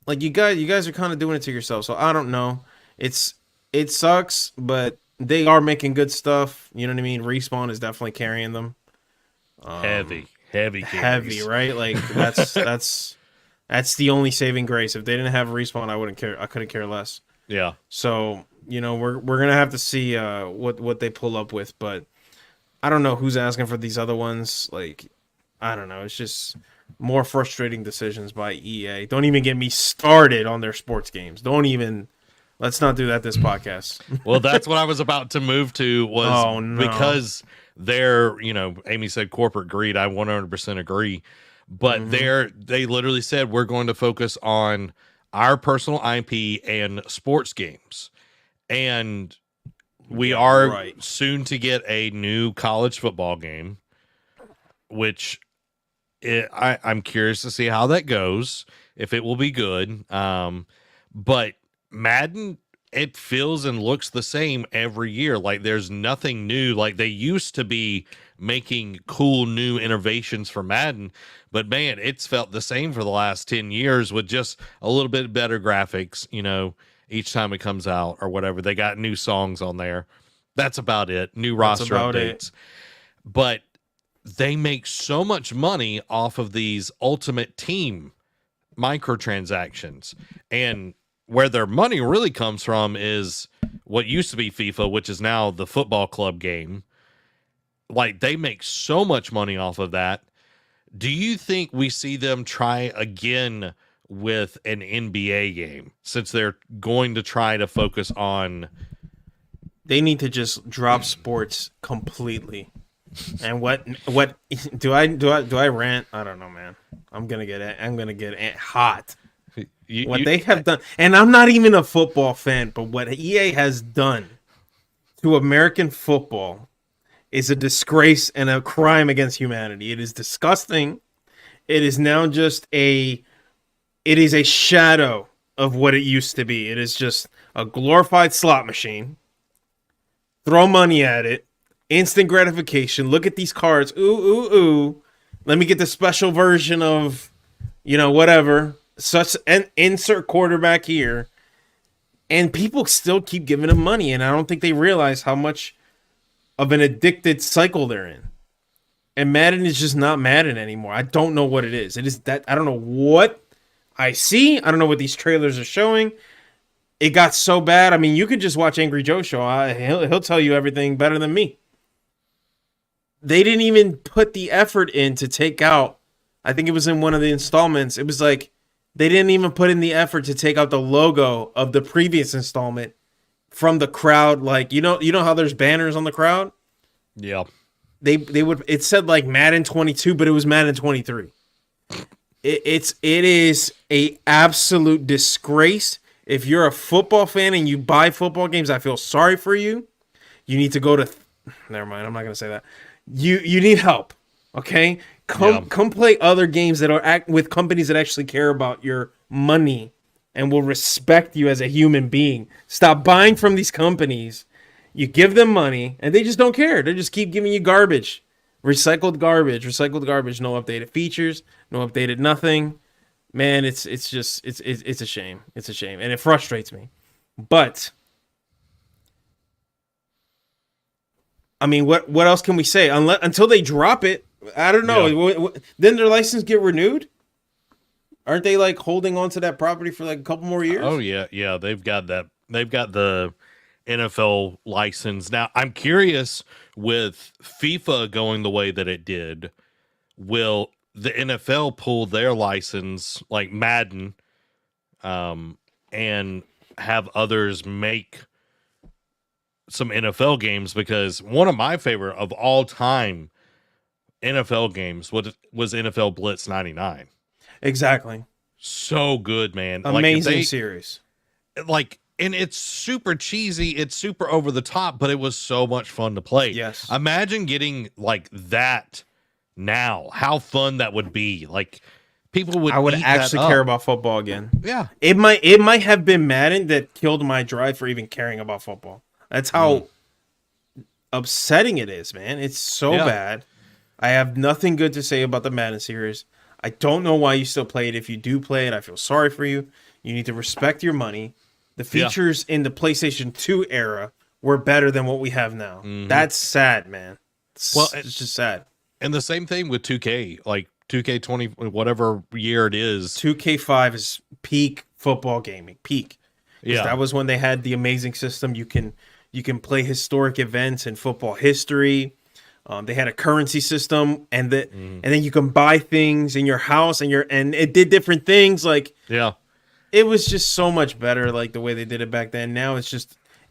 like you guys are kind of doing it to yourself. So I don't know. It sucks, but they are making good stuff. You know what I mean? Respawn is definitely carrying them. Heavy, right? Like that's the only saving grace. If they didn't have Respawn, I wouldn't care. I couldn't care less. Yeah. So we're gonna have to see what they pull up with, but I don't know who's asking for these other ones. Like, I don't know. It's just more frustrating decisions by EA. Don't even get me started on their sports games. Let's not do that this podcast. Well, that's what I was about to move to was because they're, Amy said corporate greed. I 100% agree. But they literally said we're going to focus on our personal IP and sports games. And we are soon to get a new college football game, which I'm curious to see how that goes, if it will be good. But Madden, it feels and looks the same every year. Like there's nothing new. Like they used to be making cool new innovations for Madden, but man, it's felt the same for the last 10 years with just a little bit better graphics, each time it comes out or whatever. They got new songs on there. That's about it. New roster updates. But they make so much money off of these Ultimate Team microtransactions. And where their money really comes from is what used to be FIFA, which is now the football club game. Like, they make so much money off of that. Do you think we see them try again with an NBA game, since they're going to try to focus on... They need to just drop sports completely. And what do I rant? I don't know, man. I'm gonna get hot. They have done, and I'm not even a football fan, but what EA has done to American football is a disgrace and a crime against humanity. It is disgusting. It is now it is a shadow of what it used to be. It is just a glorified slot machine. Throw money at it. Instant gratification. Look at these cards. Ooh, ooh, ooh. Let me get the special version of, whatever. Such an insert quarterback here. And people still keep giving them money. And I don't think they realize how much of an addicted cycle they're in. And Madden is just not Madden anymore. I don't know what it is. It is that I don't know what I see. I don't know what these trailers are showing. It got so bad. I mean, you could just watch Angry Joe show. He'll tell you everything better than me. They didn't even put the effort in to take out. I think it was in one of the installments. It was like they didn't even put in the effort to take out the logo of the previous installment from the crowd. Like, you know how there's banners on the crowd? Yeah. They would. It said like Madden 22, but it was Madden 23. It is a absolute disgrace. If you're a football fan and you buy football games, I feel sorry for you. You need to go to... Never mind, I'm not going to say that. You need help, okay? Come play other games that are with companies that actually care about your money and will respect you as a human being. Stop buying from these companies. You give them money, and they just don't care. They just keep giving you garbage. Recycled garbage. No updated features. No updated nothing. Man, it's a shame. It's a shame, and it frustrates me. But I mean, what else can we say? Until they drop it, I don't know. Yeah. Then their license get renewed? Aren't they like holding on to that property for like a couple more years? Oh yeah. They've got that. They've got the NFL license now. I'm curious, with FIFA going the way that it did, will the NFL pull their license like Madden, and have others make some NFL games? Because one of my favorite of all time NFL games was NFL Blitz 99. Exactly. So good, man. Amazing series. And it's super cheesy. It's super over the top, but it was so much fun to play. Yes. Imagine getting like that now. How fun that would be. Like, people would. I would actually care about football again. Yeah. It might have been Madden that killed my drive for even caring about football. That's how upsetting it is, man. It's so bad. I have nothing good to say about the Madden series. I don't know why you still play it. If you do play it, I feel sorry for you. You need to respect your money. The features in the PlayStation 2 era were better than what we have now. That's sad, man. It's just sad. And the same thing with 2K, like 2K20, whatever year it is. 2K5 is peak football gaming, peak. Yeah, that was when they had the amazing system. You can play historic events in football history. They had a currency system, and then you can buy things in your house, and it did different things. Like, it was just so much better, like the way they did it back then. Now it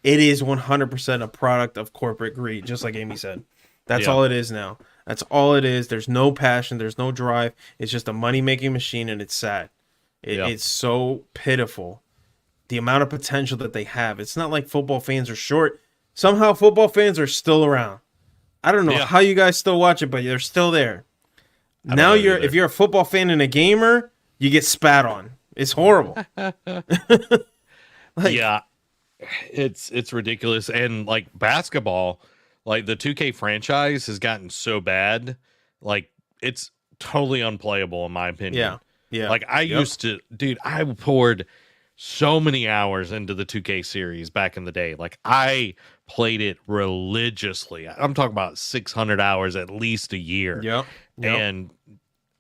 is 100% a product of corporate greed, just like Amy said. That's all it is now. That's all it is. There's no passion. There's no drive. It's just a money-making machine, and it's sad. It's so pitiful. The amount of potential that they have. It's not like football fans are short. Somehow football fans are still around. I don't know how you guys still watch it, but they're still there. Now if you're a football fan and a gamer, you get spat on. It's horrible. It's ridiculous. And like basketball, like the 2K franchise has gotten so bad, like it's totally unplayable in my opinion. Yeah. Like I used to, dude, I poured so many hours into the 2K series back in the day. Like I played it religiously. I'm talking about 600 hours at least a year. Yep. And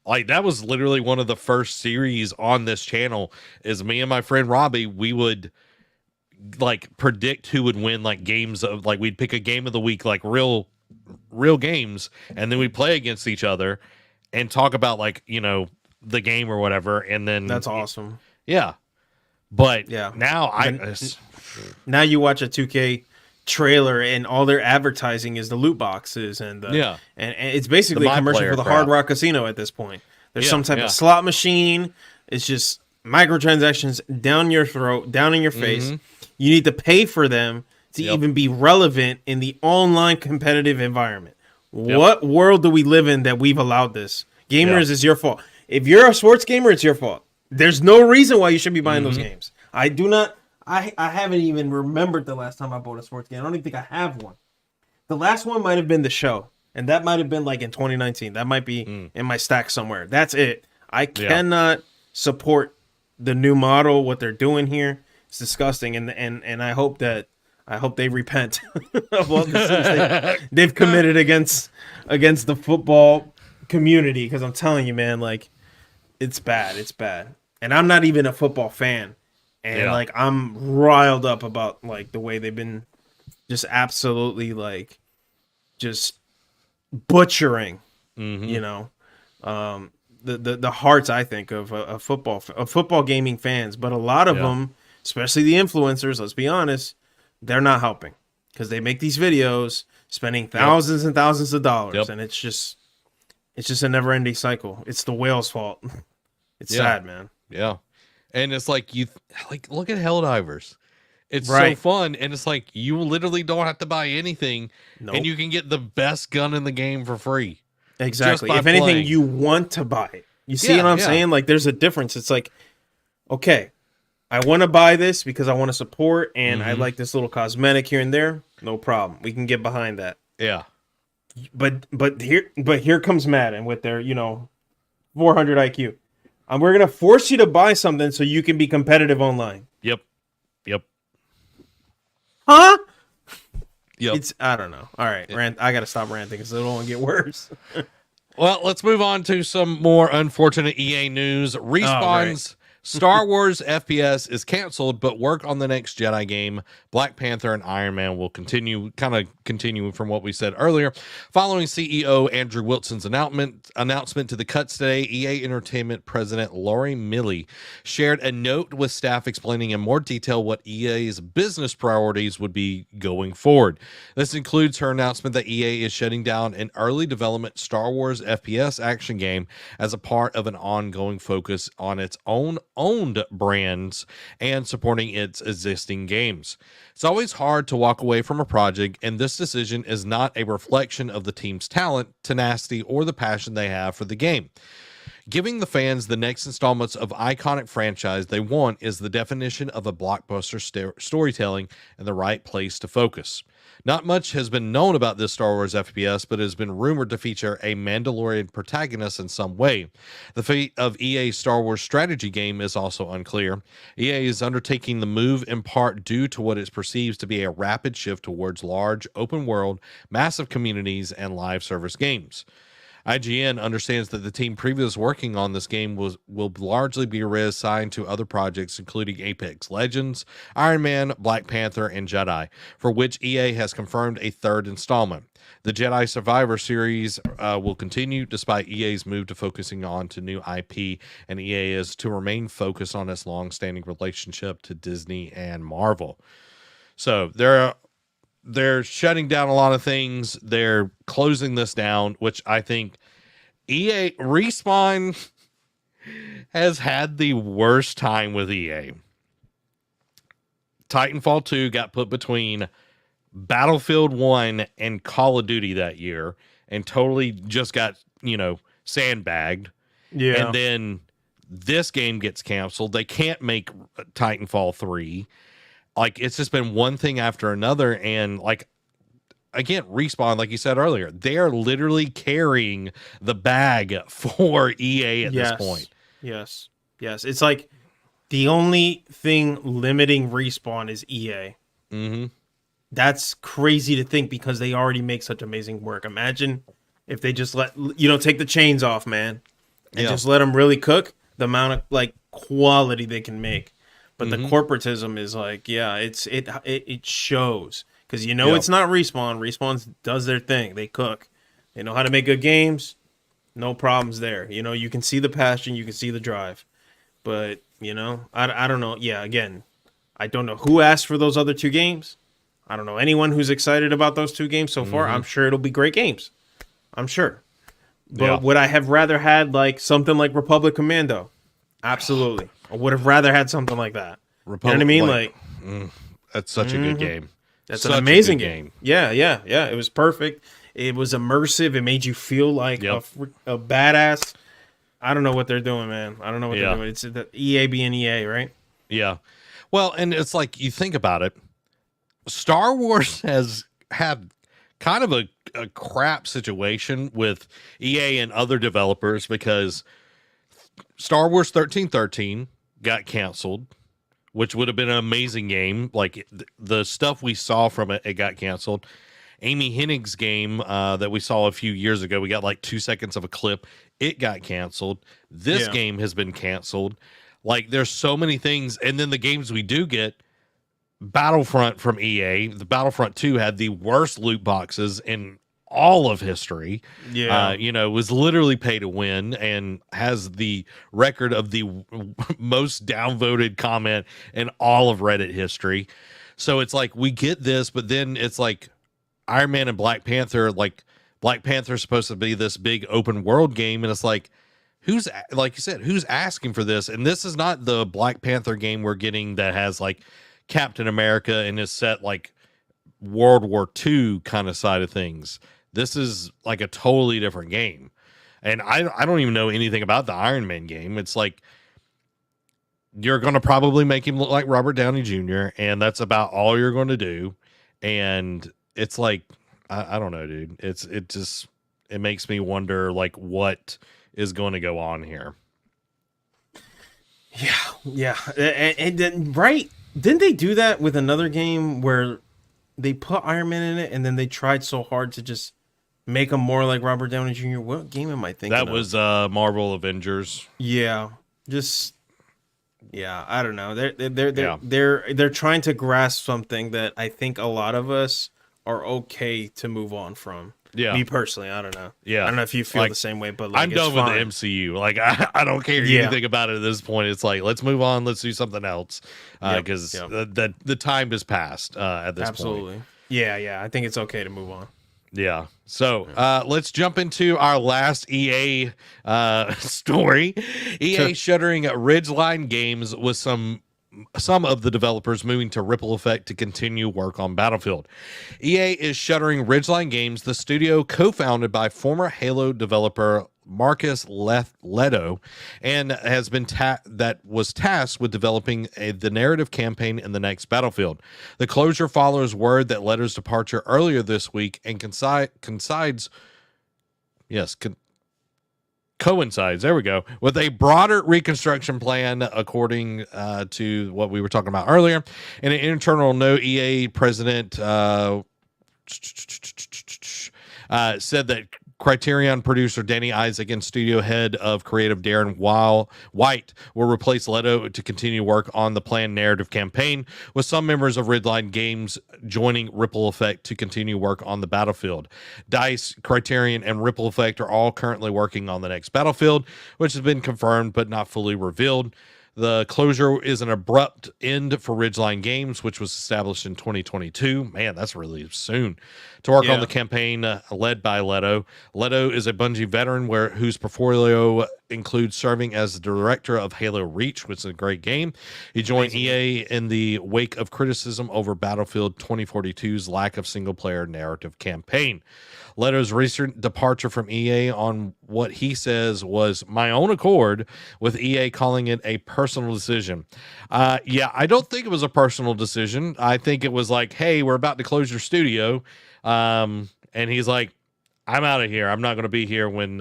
like that was literally one of the first series on this channel. Is me and my friend Robbie, we would like predict who would win like games of, like we'd pick a game of the week, like real games, and then we'd play against each other and talk about like, you know, the game or whatever. And then that's awesome. Yeah. But now now you watch a 2K trailer and all their advertising is the loot boxes and and it's basically a commercial for the Hard Rock Casino at this point. There's some type of slot machine. It's just microtransactions down your throat, down in your face. You need to pay for them to even be relevant in the online competitive environment. What world do we live in that we've allowed this? Gamers, is your fault. If you're a sports gamer, it's your fault. There's no reason why you should be buying those games. I do not. I haven't even remembered the last time I bought a sports game. I don't even think I have one. The last one might have been The Show, and that might have been like in 2019. That might be in my stack somewhere. That's it. I cannot support the new model. What they're doing here, it's disgusting, and I hope they repent of all the sins they've committed against the football community. Because I'm telling you, man, like it's bad. It's bad, and I'm not even a football fan. And like I'm riled up about like the way they've been just absolutely like just butchering, you know, the hearts, I think, of football gaming fans. But a lot of them, especially the influencers, let's be honest, they're not helping because they make these videos spending thousands and thousands of dollars, and it's just a never ending cycle. It's the whale's fault. It's sad, man. Yeah. And it's like look at Helldivers. It's so fun, and it's like you literally don't have to buy anything, and you can get the best gun in the game for free. Exactly. If anything, you want to buy it. You see what I'm saying? Like, there's a difference. It's like, okay, I want to buy this because I want to support, and I like this little cosmetic here and there. No problem. We can get behind that. Yeah. But here comes Madden with their 400 IQ. And we're going to force you to buy something so you can be competitive online. Yep. Huh? Yep. I don't know. All right, I got to stop ranting because it'll only get worse. Well, let's move on to some more unfortunate EA news. Respawn's Star Wars FPS is canceled, but work on the next Jedi game, Black Panther and Iron Man, will continue from what we said earlier. Following CEO Andrew Wilson's announcement to the cuts today, EA Entertainment President Lori Milley shared a note with staff explaining in more detail what EA's business priorities would be going forward. This includes her announcement that EA is shutting down an early development Star Wars FPS action game as a part of an ongoing focus on its owned brands and supporting its existing games. It's always hard to walk away from a project, and this decision is not a reflection of the team's talent, tenacity, or the passion they have for the game. Giving the fans the next installments of iconic franchise they want is the definition of a blockbuster storytelling and the right place to focus. Not much has been known about this Star Wars FPS, but it has been rumored to feature a Mandalorian protagonist in some way. The fate of EA's Star Wars strategy game is also unclear. EA is undertaking the move in part due to what it perceives to be a rapid shift towards large, open-world, massive communities, and live service games. IGN understands that the team previously working on this game will largely be reassigned to other projects, including Apex Legends, Iron Man, Black Panther, and Jedi, for which EA has confirmed a third installment. The Jedi Survivor series will continue despite EA's move to focusing on to new IP, and EA is to remain focused on its long-standing relationship to Disney and Marvel. So they're shutting down a lot of things. They're closing this down, which I think Respawn has had the worst time with EA. Titanfall 2 got put between Battlefield 1 and Call of Duty that year and totally just got, sandbagged. Yeah. And then this game gets canceled. They can't make Titanfall 3. Like, it's just been one thing after another. And, again, Respawn, like you said earlier, they're literally carrying the bag for EA at this point. Yes. It's like the only thing limiting Respawn is EA. Mm-hmm. That's crazy to think because they already make such amazing work. Imagine if they just take the chains off, man, and just let them really cook the amount of, quality they can make. But the corporatism is it shows because it's not Respawn. Respawn does their thing. They cook. They know how to make good games. No problems there. You can see the passion. You can see the drive. But I don't know. Yeah, again, I don't know who asked for those other two games. I don't know anyone who's excited about those two games so far. I'm sure it'll be great games. I'm sure. But would I have rather had something like Republic Commando? Absolutely. I would have rather had something like that. You know what I mean? That's such a good game. That's an amazing game. Yeah. It was perfect. It was immersive. It made you feel like a badass. I don't know what they're doing, man. I don't know what they're doing. It's the EA being EA, right? Yeah. Well, and it's like you think about it. Star Wars has had kind of a crap situation with EA and other developers because Star Wars 1313 got canceled, which would have been an amazing game. Like the stuff we saw from it got canceled. Amy Hennig's game that we saw a few years ago, we got 2 seconds of a clip. It got canceled. This game has been canceled. There's so many things. And then the games we do get, Battlefront from EA, the Battlefront 2 had the worst loot boxes in all of history. Was literally pay to win and has the record of the most downvoted comment in all of Reddit history. So it's we get this, but then it's Iron Man and Black Panther. Black Panther's supposed to be this big open world game, and it's who's, like you said, who's asking for this? And this is not the Black Panther game we're getting that has Captain America and is set World War II kind of side of things. This is a totally different game. And I don't even know anything about the Iron Man game. It's you're going to probably make him look like Robert Downey Jr. and that's about all you're going to do. And it's I don't know, dude. It makes me wonder what is going to go on here. Yeah. And then, right. Didn't they do that with another game where they put Iron Man in it and then they tried so hard to just make him more like Robert Downey Jr.? What game am I thinking That was Marvel Avengers. Yeah. I don't know. They're trying to grasp something that I think a lot of us are okay to move on from. Yeah. Me personally, I don't know. Yeah. I don't know if you feel the same way, but I'm done with the MCU. I don't care anything about it at this point. It's let's move on. Let's do something else. Because the time has passed at this point. Absolutely. Yeah. I think it's okay to move on. Yeah. So let's jump into our last EA story. EA shuttering Ridgeline Games with some of the developers moving to Ripple Effect to continue work on Battlefield. EA is shuttering Ridgeline Games, the studio co-founded by former Halo developer Marcus Leto, and has been was tasked with developing the narrative campaign in the next Battlefield. The closure follows word that Leto's departure earlier this week and coincides there we go, with a broader reconstruction plan, according to what we were talking about earlier. In an internal note, EA president said that Criterion producer Danny Isaac and studio head of creative Darren White will replace Leto to continue work on the planned narrative campaign, with some members of Ridgeline Games joining Ripple Effect to continue work on the Battlefield. DICE, Criterion, and Ripple Effect are all currently working on the next Battlefield, which has been confirmed but not fully revealed. The closure is an abrupt end for Ridgeline Games, which was established in 2022. Man, that's really soon. To work on the campaign led by Leto. Leto is a Bungie veteran whose portfolio includes serving as the director of Halo Reach, which is a great game. He joined EA in the wake of criticism over Battlefield 2042's lack of single-player narrative campaign. Leto's recent departure from EA on what he says was my own accord, with EA calling it a personal decision. I don't think it was a personal decision. I think it was like, hey, we're about to close your studio. And he's like, I'm out of here. I'm not going to be here when,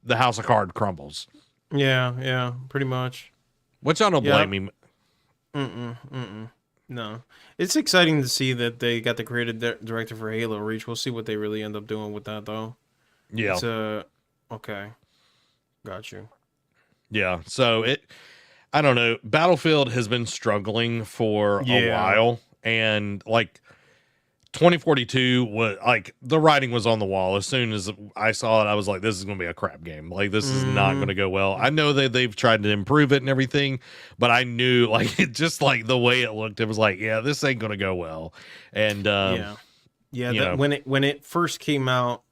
the house of cards crumbles. Yeah, pretty much. Which I don't blame him. No. It's exciting to see that they got the creative director for Halo Reach. We'll see what they really end up doing with that, though. Yeah. It's, okay. Got you. Yeah, so I don't know. Battlefield has been struggling for a while, and, 2042 was, the writing was on the wall. As soon as I saw it, I was like, this is going to be a crap game. This is not going to go well. I know that they've tried to improve it and everything, but I knew, just the way it looked, it was like, yeah, this ain't going to go well. And, when it first came out,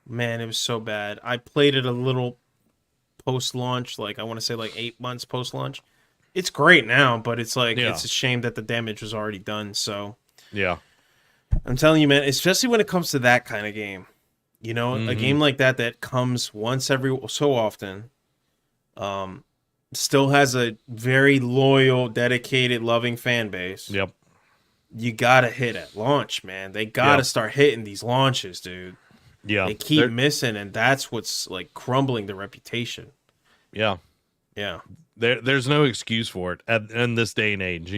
man, it was so bad. I played it a little post-launch, I want to say 8 months post-launch. It's great now, but it's it's a shame that the damage was already done, so. Yeah. I'm telling you, man, especially when it comes to that kind of game, a game like that comes once every so often, still has a very loyal, dedicated, loving fan base. Yep. You gotta hit at launch, man. They gotta start hitting these launches, dude. Yeah. They keep missing, and that's what's crumbling the reputation. Yeah. Yeah. There's no excuse for it in this day and age,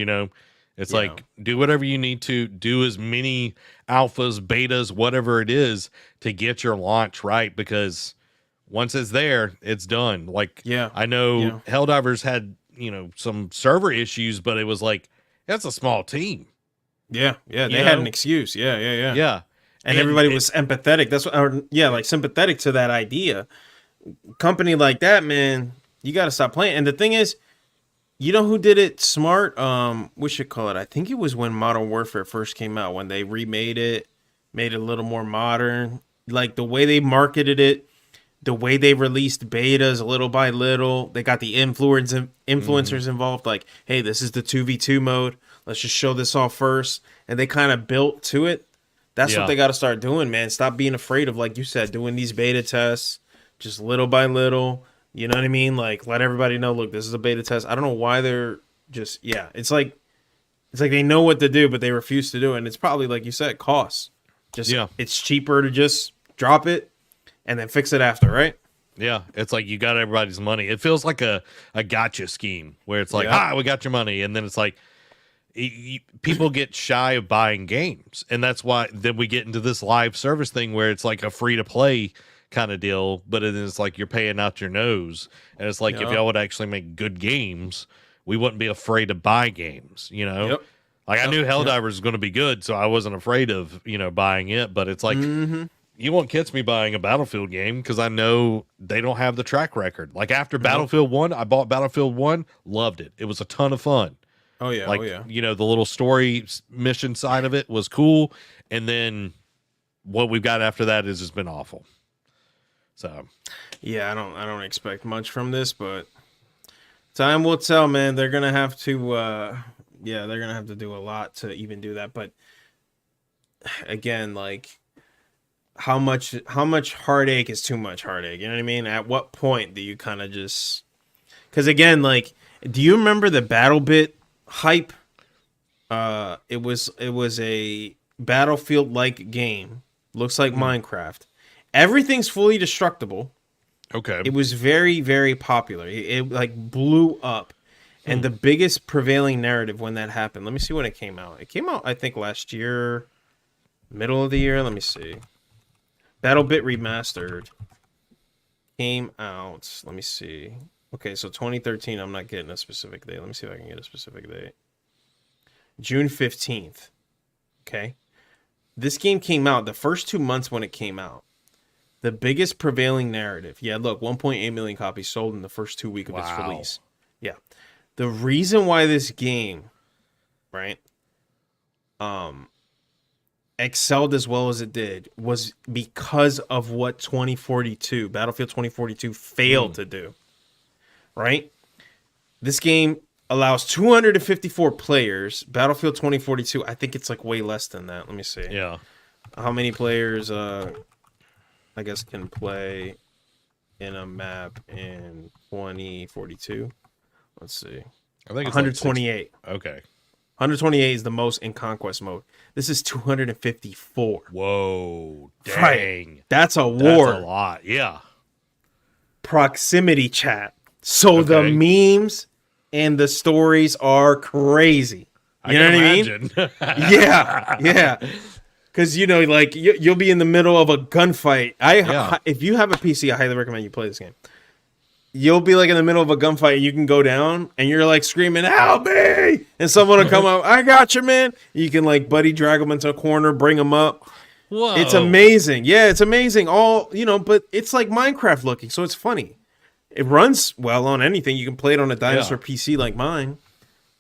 It's do whatever you need to, do as many alphas, betas, whatever it is to get your launch right, because once it's there, it's done. I know Helldivers had, some server issues, but it was that's a small team. Yeah. They had an excuse. Yeah. Yeah. And everybody was empathetic. That's what, sympathetic to that idea. Company like that, man, you got to stop playing. And the thing is, you know who did it smart? We should call it. I think it was when Modern Warfare first came out, when they remade it, made it a little more modern. The way they marketed it, the way they released betas little by little. They got the influencers involved. Hey, this is the 2v2 mode. Let's just show this off first. And they kind of built to it. That's what they got to start doing, man. Stop being afraid of, like you said, doing these beta tests just little by little. You know what I mean? Let everybody know, look, this is a beta test. I don't know why they're just, it's like they know what to do, but they refuse to do it. And it's probably, like you said, costs. It's cheaper to just drop it and then fix it after, right? Yeah, it's you got everybody's money. It feels like a gotcha scheme where it's we got your money. And then it's people get shy of buying games. And that's why then we get into this live service thing where it's a free-to-play kind of deal, but it is you're paying out your nose, and it's if y'all would actually make good games, we wouldn't be afraid to buy games, I knew Helldivers was going to be good, so I wasn't afraid of buying it, but it's you won't catch me buying a Battlefield game because I know they don't have the track record. After Battlefield 1, I bought Battlefield 1, loved it. It was a ton of fun. Oh yeah. The little story mission side of it was cool, and then what we've got after that has just been awful. So, yeah, I don't expect much from this, but time will tell, man. They're gonna have to, they're gonna have to do a lot to even do that. But again, how much heartache is too much heartache. You know what I mean? At what point do you kind of just? Because again, like, do you remember the BattleBit hype? It was a Battlefield-like game. Looks like Minecraft. Everything's fully destructible. Okay. It was very, very popular. It like blew up. And the biggest prevailing narrative when that happened, let me see when it came out. It came out, I think, last year, middle of the year. Let me see. BattleBit Remastered came out. Let me see. Okay, so 2013. I'm not getting a specific date. Let me see if I can get a specific date. June 15th. Okay. This game came out the first 2 months when it came out. The biggest prevailing narrative. Yeah, look, 1.8 million copies sold in the first 2 weeks of its release. Yeah. The reason why this game, right, excelled as well as it did was because of what Battlefield 2042 failed to do, right? This game allows 254 players. Battlefield 2042, I think it's like way less than that. Let me see. Yeah. How many players, I guess, can play in a map in 2042? Let's see. I think it's 128. Like okay. 128 is the most in Conquest mode. This is 254. Whoa. Dang. Right. That's a war. That's a lot. Yeah. Proximity chat. So the memes and the stories are crazy. You know what I mean? Yeah. Because, you know, like, you'll be in the middle of a gunfight. If you have a PC, I highly recommend you play this game. You'll be like in the middle of a gunfight and you can go down and you're like screaming, "Help me!" And someone will come up, "I got you, man." You can like buddy drag them into a corner, bring them up. Whoa. It's amazing. Yeah, it's amazing. All, you know, but it's like Minecraft looking, so it's funny. It runs well on anything. You can play it on a dinosaur PC like mine.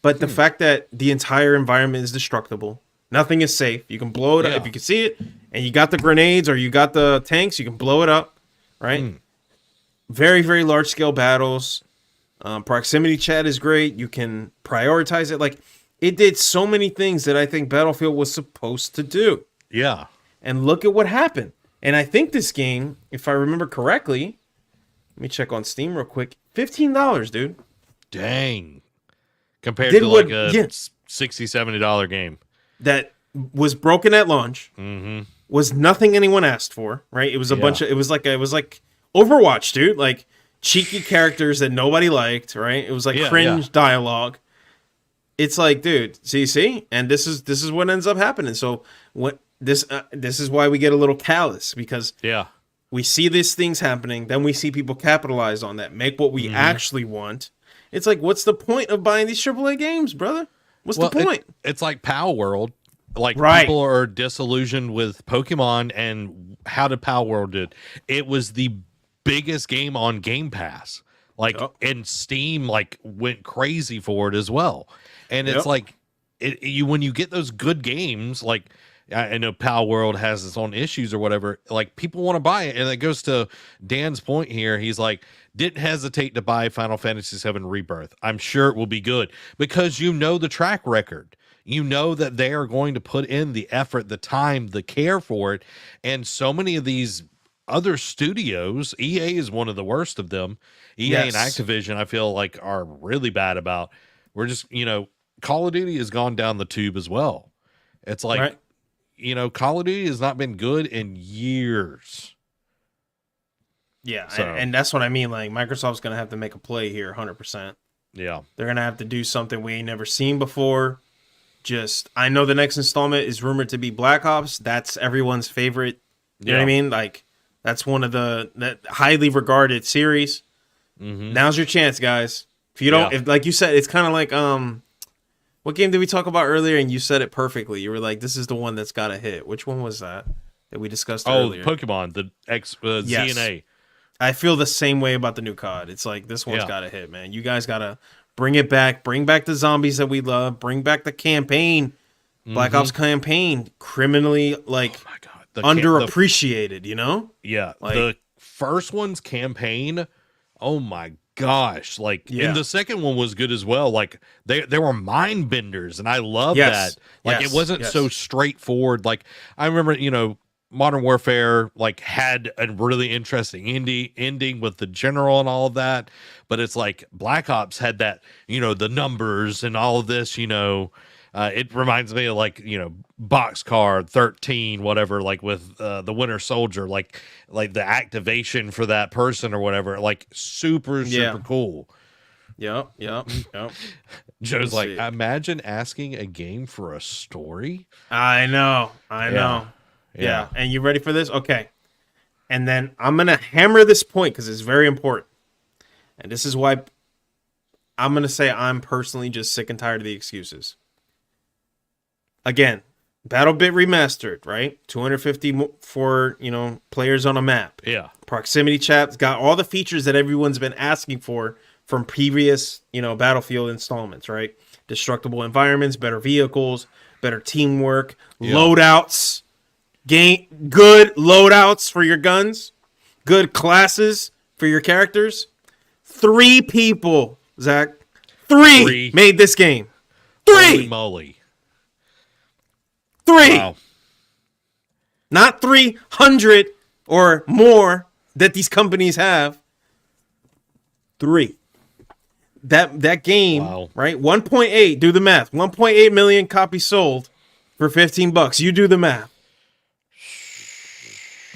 But the fact that the entire environment is destructible, nothing is safe. You can blow it up if you can see it, and you got the grenades or you got the tanks, you can blow it up, right? Very, very large scale battles. Proximity chat is great. You can prioritize it. Like, it did so many things that I think Battlefield was supposed to do. Yeah. And look at what happened. And I think this game, if I remember correctly, let me check on Steam real quick. $15, dude. Dang. Compared to like a $60, $70 game. That was broken at launch. Was nothing anyone asked for, right? It was a bunch of, it was like Overwatch, dude. Like, cheeky characters that nobody liked, right? It was like cringe dialogue. It's like, dude, see? And this is what ends up happening. So what this is why we get a little callous, because we see these things happening, then we see people capitalize on that, make what we actually want. It's like, what's the point of buying these AAA games, brother? What's the point? It's like Power World. Like, people are disillusioned with Pokemon, and how did Power World did? It was the biggest game on Game Pass. Like, and Steam like went crazy for it as well. And it's like, when you get those good games, like, I know Power World has its own issues or whatever, like, people want to buy it. And it goes to Dan's point here. He's like, didn't hesitate to buy Final Fantasy VII Rebirth. I'm sure it will be good, because you know the track record. You know that they are going to put in the effort, the time, the care for it. And so many of these other studios, EA is one of the worst of them. EA and Activision, I feel like, are really bad about. We're just, you know, Call of Duty has gone down the tube as well. It's like, you know, Call of Duty has not been good in years. Yeah, so, and that's what I mean. Like, Microsoft's going to have to make a play here, 100%. Yeah. They're going to have to do something we ain't never seen before. I know the next installment is rumored to be Black Ops. That's everyone's favorite. You know what I mean? Like, that's one of that highly regarded series. Now's your chance, guys. If you don't, if, like you said, it's kind of like, what game did we talk about earlier? And you said it perfectly. You were like, this is the one that's got to hit. Which one was that we discussed earlier? Oh, Pokemon, the ZNA. I feel the same way about the new COD. It's like, this one's got to hit, man. You guys got to bring it back. Bring back the zombies that we love. Bring back the campaign. Black Ops campaign. Criminally, like, oh my God. Underappreciated, you know? Yeah. Like, the first one's campaign, oh my gosh. Like, and the second one was good as well. Like, they were mind benders, and I love that. Like, it wasn't so straightforward. Like, I remember, you know, Modern Warfare like had a really interesting ending with the general and all of that, but it's like Black Ops had that, the numbers and all of this, it reminds me of like, Boxcar 13, whatever, like with the Winter Soldier, like the activation for that person or whatever, like super cool. Yep. Joe's like, imagine asking a game for a story. I know. Yeah. And you ready for this? Okay. And then I'm going to hammer this point because it's very important. And this is why I'm going to say I'm personally just sick and tired of the excuses. Again, BattleBit remastered, right? 250 for, players on a map. Yeah. Proximity chat's got all the features that everyone's been asking for from previous, Battlefield installments, right? Destructible environments, better vehicles, better teamwork, loadouts, good loadouts for your guns, good classes for your characters. 3 people, Zach. 3 made this game. 3! Holy moly. 3! Wow. Not 300 or more that these companies have. 3. That game, right? 1.8, do the math. 1.8 million copies sold for $15. You do the math.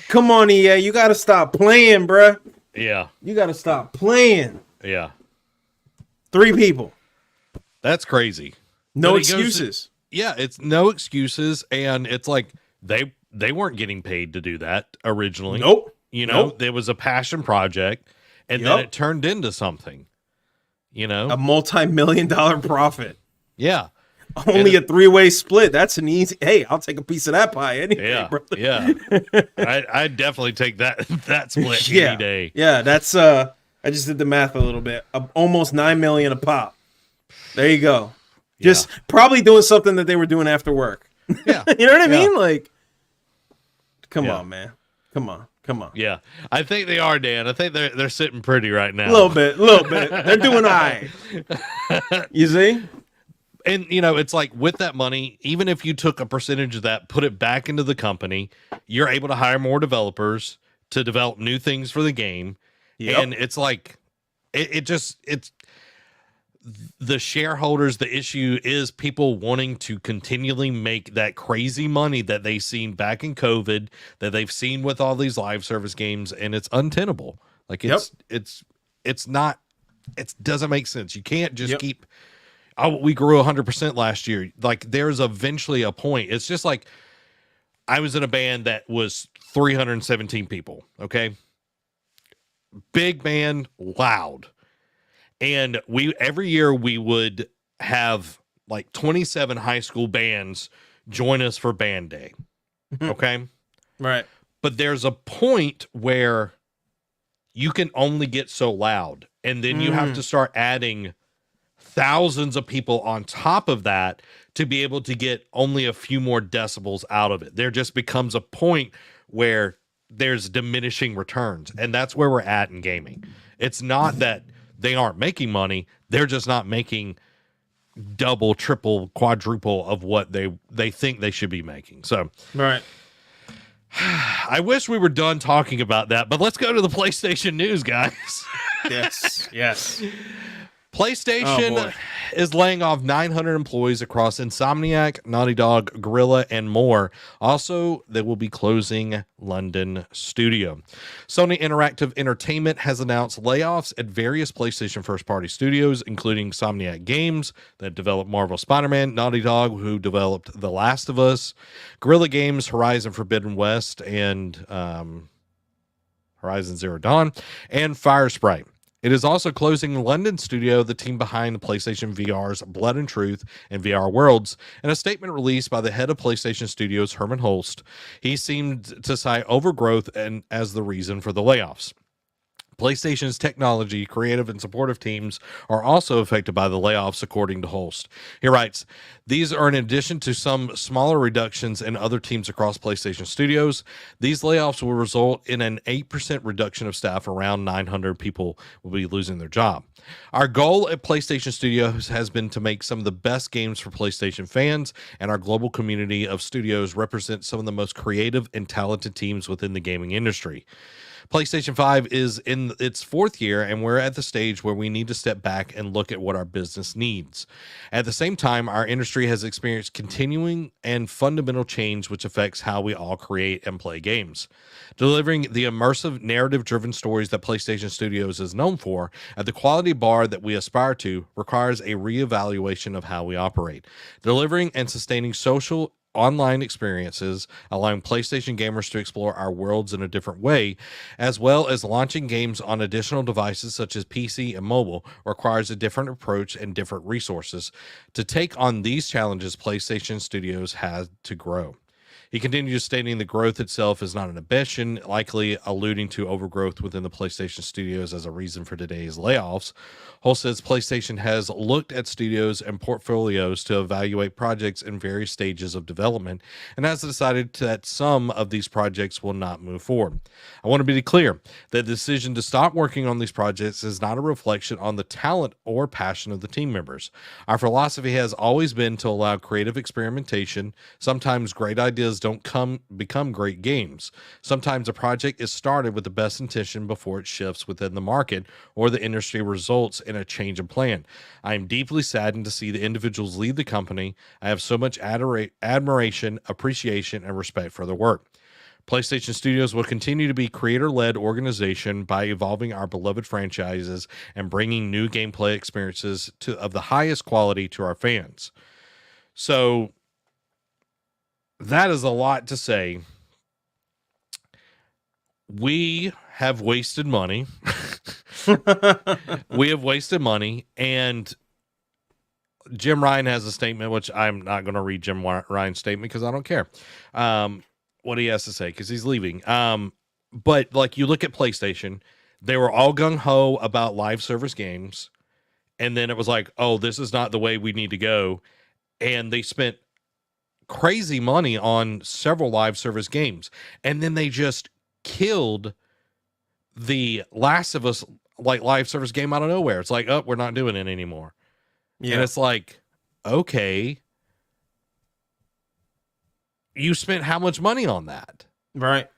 Come on, EA, you got to stop playing, bruh. Yeah. You got to stop playing. Yeah. 3 people. That's crazy. No excuses. It's no excuses, and it's like they weren't getting paid to do that originally. Nope. There was a passion project, and then it turned into something. A multi-million-dollar profit. Yeah. Only a 3-way split. That's an easy. Hey, I'll take a piece of that pie any day, brother. Yeah. I'd definitely take that split any day. Yeah, that's I just did the math a little bit. Almost $9 million a pop. There you go. Just probably doing something that they were doing after work. Yeah. You know what I mean? Like, come on, man. Come on. Yeah. I think they are, Dan. I think they're sitting pretty right now. A little bit. They're doing all right. You see? And, it's like with that money, even if you took a percentage of that, put it back into the company, you're able to hire more developers to develop new things for the game. Yep. And it's like, it's the shareholders, the issue is people wanting to continually make that crazy money that they've seen back in COVID, that they've seen with all these live service games, and it's untenable. Like it's not, it doesn't make sense. You can't just keep, we grew 100% last year. Like there's eventually a point. It's just like I was in a band that was 317 people. Okay. Big band, loud. And every year we would have like 27 high school bands join us for band day. Okay. Right. But there's a point where you can only get so loud. And then you have to start adding thousands of people on top of that to be able to get only a few more decibels out of it. There just becomes a point where there's diminishing returns. And that's where we're at in gaming. It's not that they aren't making money. They're just not making double, triple, quadruple of what they think they should be making. So, right. I wish we were done talking about that, but let's go to the PlayStation news, guys. Yes. PlayStation is laying off 900 employees across Insomniac, Naughty Dog, Guerrilla, and more. Also, they will be closing London studio. Sony Interactive Entertainment has announced layoffs at various PlayStation first-party studios, including Insomniac Games, that developed Marvel Spider-Man, Naughty Dog, who developed The Last of Us, Guerrilla Games, Horizon Forbidden West, and Horizon Zero Dawn, and Firesprite. It is also closing London studio, the team behind the PlayStation VR's Blood and Truth and VR Worlds. In a statement released by the head of PlayStation Studios, Herman Holst, he seemed to cite overgrowth as the reason for the layoffs. PlayStation's technology, creative, and supportive teams are also affected by the layoffs, according to Holst. He writes, these are in addition to some smaller reductions in other teams across PlayStation Studios. These layoffs will result in an 8% reduction of staff. Around 900 people will be losing their job. Our goal at PlayStation Studios has been to make some of the best games for PlayStation fans, and our global community of studios represents some of the most creative and talented teams within the gaming industry. PlayStation 5 is in its fourth year, and we're at the stage where we need to step back and look at what our business needs. At the same time, our industry has experienced continuing and fundamental change, which affects how we all create and play games. Delivering the immersive, narrative-driven stories that PlayStation Studios is known for at the quality bar that we aspire to requires a reevaluation of how we operate. Delivering and sustaining social online experiences, allowing PlayStation gamers to explore our worlds in a different way, as well as launching games on additional devices such as PC and mobile, requires a different approach and different resources. To take on these challenges, PlayStation Studios had to grow. He continues stating the growth itself is not an ambition, likely alluding to overgrowth within the PlayStation Studios as a reason for today's layoffs. Hull says PlayStation has looked at studios and portfolios to evaluate projects in various stages of development and has decided that some of these projects will not move forward. I want to be clear that the decision to stop working on these projects is not a reflection on the talent or passion of the team members. Our philosophy has always been to allow creative experimentation. Sometimes great ideas don't become great games. Sometimes a project is started with the best intention before it shifts within the market or the industry results in a change of plan. I am deeply saddened to see the individuals leave the company. I have so much admiration, appreciation, and respect for their work. PlayStation Studios will continue to be a creator-led organization by evolving our beloved franchises and bringing new gameplay experiences of the highest quality to our fans. So that is a lot to say. We have wasted money. We have wasted money, and Jim Ryan has a statement, which I'm not going to read Jim Ryan's statement because I don't care what he has to say because he's leaving. But like you look at PlayStation, they were all gung-ho about live service games, and then it was like, oh, this is not the way we need to go, and they spent crazy money on several live service games, and then they just killed the Last of Us like live service game out of nowhere. It's like, oh, we're not doing it anymore. Yeah. And it's like, okay, you spent how much money on that? Right.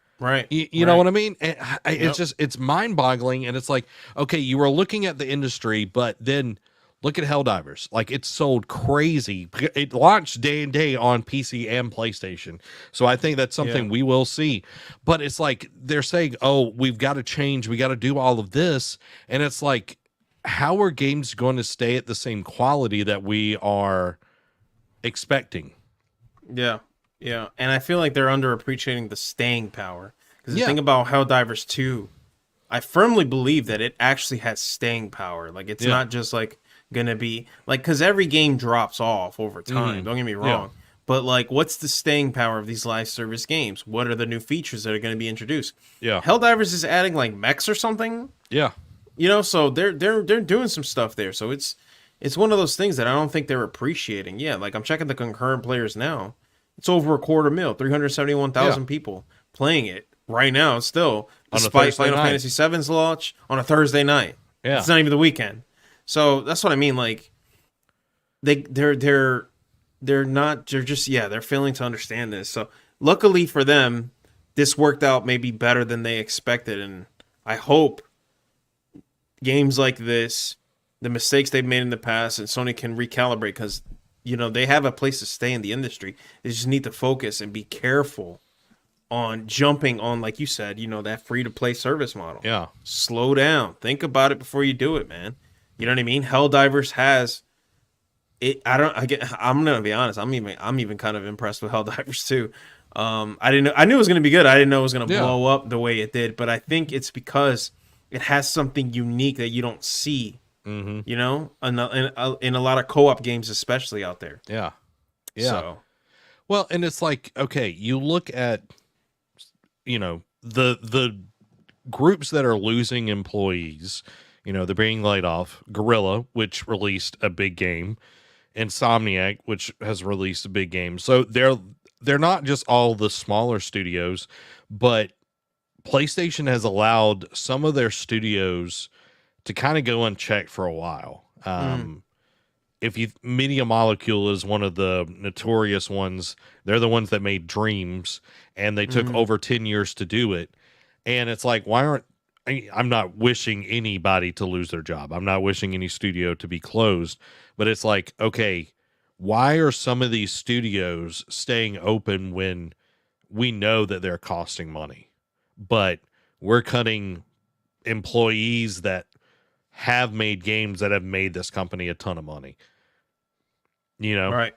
You know what I mean? It's just, it's mind boggling. And it's like, okay, you were looking at the industry, but then look at Helldivers. Like, it's sold crazy. It launched day and day on PC and PlayStation. So I think that's something we will see. But it's like they're saying, oh, we've got to change. We got to do all of this. And it's like, how are games going to stay at the same quality that we are expecting? Yeah. And I feel like they're underappreciating the staying power. Because the thing about Helldivers 2, I firmly believe that it actually has staying power. Like, it's not just like gonna be like, because every game drops off over time, don't get me wrong, but like, what's the staying power of these live service games? What are the new features that are going to be introduced? Helldivers is adding like mechs or something, so they're doing some stuff there. So it's one of those things that I don't think they're appreciating. Like, I'm checking the concurrent players now. It's over 250,000, 371,000 people playing it right now still, despite Final Fantasy VII's launch on a Thursday night. It's not even the weekend. So that's what I mean. Like, they're failing to understand this. So luckily for them, this worked out maybe better than they expected. And I hope games like this, the mistakes they've made in the past, and Sony can recalibrate, because, they have a place to stay in the industry. They just need to focus and be careful on jumping on, like you said, that free-to-play service model. Slow down. Think about it before you do it, man. You know what I mean? Helldivers has it. I'm gonna be honest. I'm even kind of impressed with Helldivers too. I knew it was gonna be good. I didn't know it was gonna blow up the way it did. But I think it's because it has something unique that you don't see. In a lot of co-op games, especially out there. So, well, and it's like, okay, you look at, the groups that are losing employees, they're being laid off. Gorilla, which released a big game, Insomniac, which has released a big game. So they're not just all the smaller studios, but PlayStation has allowed some of their studios to kind of go unchecked for a while. Media Molecule is one of the notorious ones. They're the ones that made Dreams, and they took over 10 years to do it. And it's like, I'm not wishing anybody to lose their job. I'm not wishing any studio to be closed, but it's like, okay, why are some of these studios staying open when we know that they're costing money, but we're cutting employees that have made games that have made this company a ton of money, Right.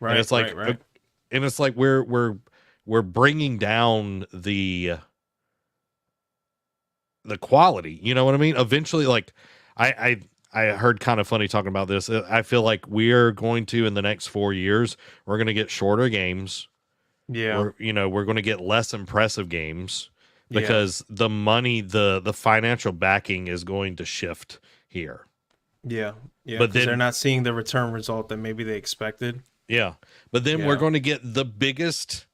And it's like, and it's like we're bringing down the quality, you know what I mean? Eventually, like I heard kind of funny talking about this. I feel like we're going to, in the next 4 years, we're going to get shorter games. Yeah. We're going to get less impressive games because the money, the financial backing is going to shift here. Yeah. Yeah. But they're not seeing the return result that maybe they expected. Yeah. But then we're going to get the biggest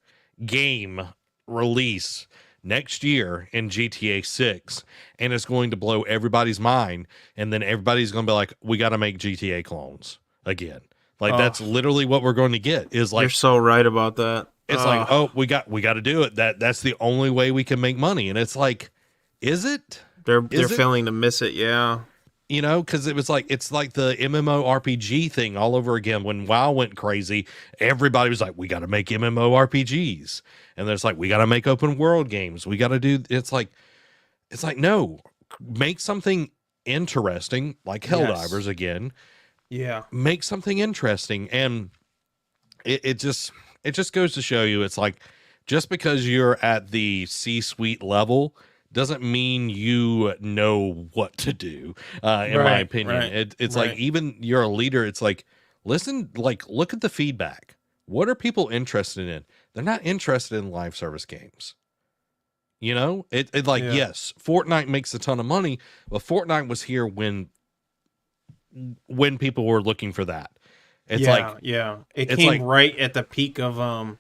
game release next year in GTA 6, and it's going to blow everybody's mind, and then everybody's going to be like, we got to make GTA clones again. Like that's literally what we're going to get. Is like, you're so right about that. It's like, oh, we got to do it. That's the only way we can make money. And it's like, is it? They're failing to miss it, yeah. Because it's like the MMORPG thing all over again. When WoW went crazy, everybody was like, we got to make MMORPGs. And there's like, we got to make open world games. We got to do, it's like, no, make something interesting, like Helldivers again. Yeah. Make something interesting. And it just goes to show you, it's like, just because you're at the C-suite level doesn't mean you know what to do, in my opinion. Right, It's like, even you're a leader, it's like, listen, like, look at the feedback. What are people interested in? They're not interested in live service games. Yes, Fortnite makes a ton of money, but Fortnite was here when people were looking for that. It came right at the peak of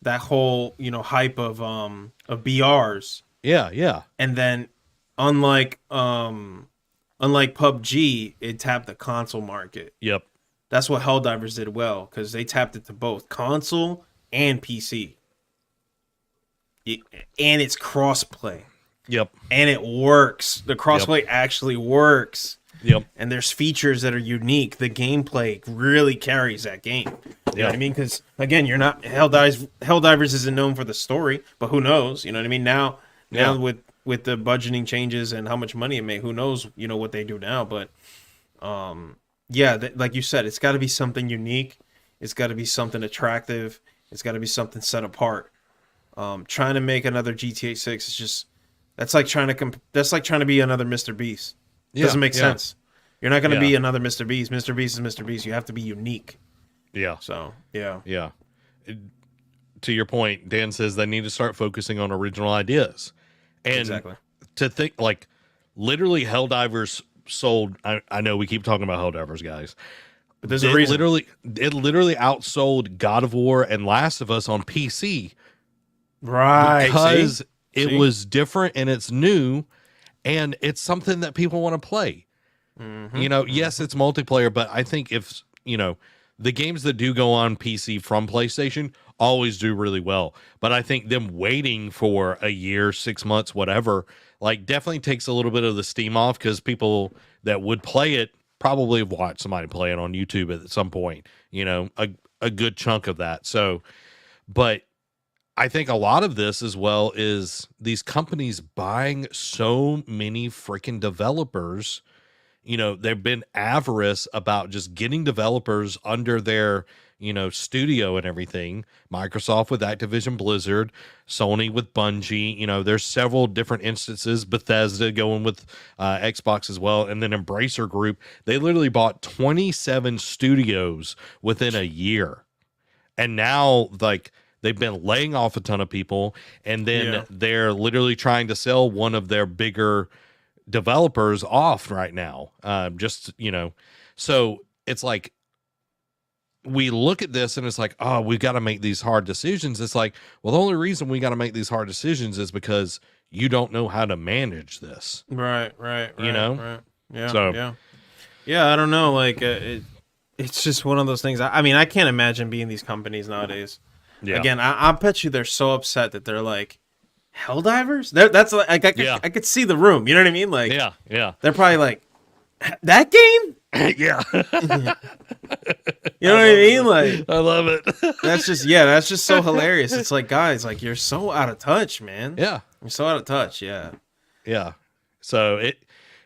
that whole hype of BRs. Yeah. And then unlike PUBG, it tapped the console market. Yep. That's what Helldivers did well, because they tapped it to both console and PC. And it's crossplay. Yep. And it works. The crossplay actually works. Yep. And there's features that are unique. The gameplay really carries that game. You know what I mean? Because again, you're not Helldivers isn't known for the story, but who knows? You know what I mean? Now with the budgeting changes and how much money it made, who knows? What they do now, but like you said, it's got to be something unique. It's got to be something attractive. It's got to be something set apart. Trying to make another GTA 6 is just that's like trying to be another Mr. Beast. Doesn't make sense. You're not going to be another Mr. Beast. Mr. Beast is Mr. Beast. You have to be unique. Yeah. So, yeah. To your point, Dan says they need to start focusing on original ideas. And to think, like, literally Helldivers sold, I know we keep talking about Helldivers, guys. But there's a reason. It literally outsold God of War and Last of Us on PC. Right. Because it was different and it's new and it's something that people want to play. Mm-hmm. Yes, it's multiplayer, but I think if, the games that do go on PC from PlayStation always do really well. But I think them waiting for a year, 6 months, whatever, like definitely takes a little bit of the steam off, because people that would play it probably have watched somebody play it on YouTube at some point, a good chunk of that. So, but I think a lot of this as well is these companies buying so many freaking developers. They've been avarice about just getting developers under their, studio and everything. Microsoft with Activision Blizzard, Sony with Bungie. There's several different instances. Bethesda going with Xbox as well. And then Embracer Group, they literally bought 27 studios within a year. And now, like, They've been laying off a ton of people, and then they're literally trying to sell one of their bigger developers off right now. So it's like, we look at this and it's like, oh, we've got to make these hard decisions. It's like, well, the only reason we got to make these hard decisions is because you don't know how to manage this. Right. You know? Right. Yeah. I don't know. Like, it's just one of those things. I mean, I can't imagine being these companies nowadays. Yeah. Again, I bet you they're so upset that they're like, Helldivers? That's like, I could see the room. You know what I mean? Like, yeah. They're probably like, that game? Yeah. You know what I mean? Like, I love it. that's just so hilarious. It's like, guys, like, you're so out of touch, man. Yeah. You're so out of touch. Yeah. Yeah. So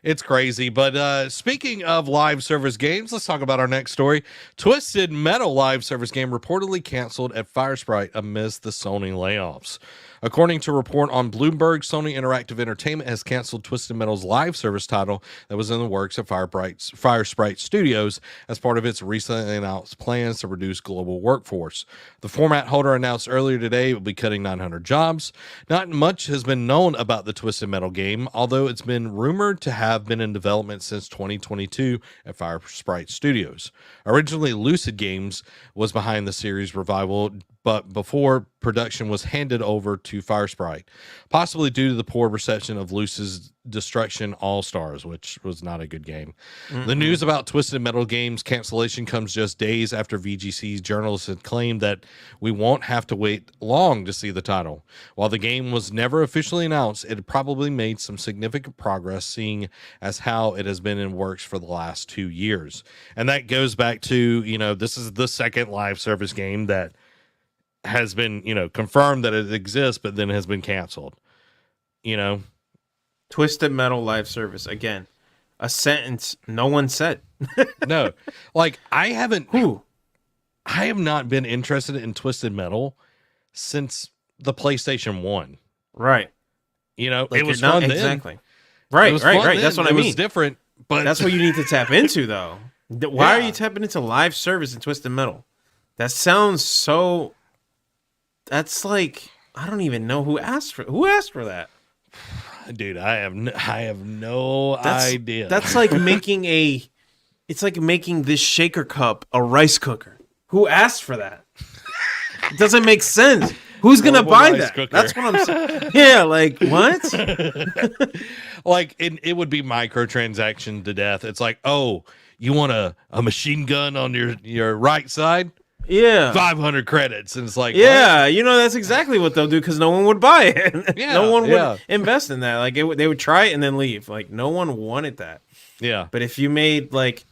it's crazy. But speaking of live service games, let's talk about our next story. Twisted Metal live service game reportedly canceled at Firesprite amidst the Sony layoffs. According to a report on Bloomberg, Sony Interactive Entertainment has canceled Twisted Metal's live service title that was in the works at Firesprite Studios as part of its recently announced plans to reduce global workforce. The format holder announced earlier today it will be cutting 900 jobs. Not much has been known about the Twisted Metal game, although it's been rumored to have been in development since 2022 at Firesprite Studios. Originally, Lucid Games was behind the series revival, but before production was handed over to Firesprite, possibly due to the poor reception of Lucid's Destruction All-Stars, which was not a good game. Mm-hmm. The news about Twisted Metal Games cancellation comes just days after VGC's journalists had claimed that we won't have to wait long to see the title. While the game was never officially announced, it probably made some significant progress, seeing as how it has been in works for the last 2 years. And that goes back to, this is the second live service game that has been, confirmed that it exists, but then has been canceled. Twisted Metal live service, again, a sentence no one said. No, like I have not been interested in Twisted Metal since the PlayStation 1. Right. Like it was fun then. Exactly. Right. That's what I mean. It was different, but that's what you need to tap into, though. Why are you tapping into live service in Twisted Metal? That sounds so. That's like, I don't even know who asked for that. Dude, I have no idea. That's like making it's like making this shaker cup a rice cooker. Who asked for that? It doesn't make sense. Who's going to buy that? Cooker. That's what I'm saying. Yeah, like, what? Like, it would be microtransaction to death. It's like, oh, you want a machine gun on your right side? Yeah. 500 credits. And it's like, yeah, what? That's exactly what they'll do because no one would buy it. Yeah, no one would invest in that. Like, they would try it and then leave. Like, no one wanted that. Yeah. But if you made, like,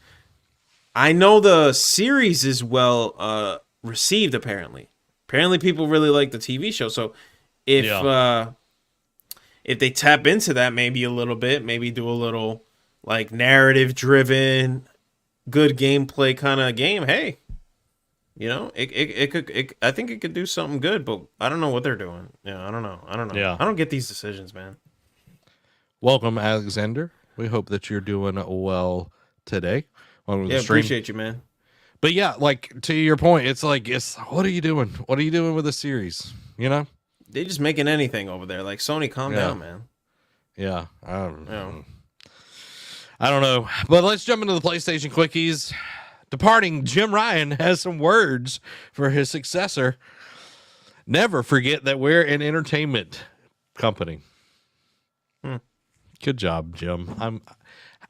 I know the series is well received, apparently. Apparently people really like the TV show. So if they tap into that maybe a little bit, maybe do a little, like, narrative-driven, good gameplay kind of game, hey. It could. I think it could do something good, but I don't know what they're doing. Yeah, I don't know. Yeah. I don't get these decisions, man. Welcome, Alexander. We hope that you're doing well today. Appreciate you, man. But yeah, like, to your point, it's like, what are you doing? What are you doing with the series? They just making anything over there. Like, Sony, calm down, man. Yeah, I don't know. But let's jump into the PlayStation quickies. Departing Jim Ryan has some words for his successor. Never forget that we're an entertainment company. Good job, Jim.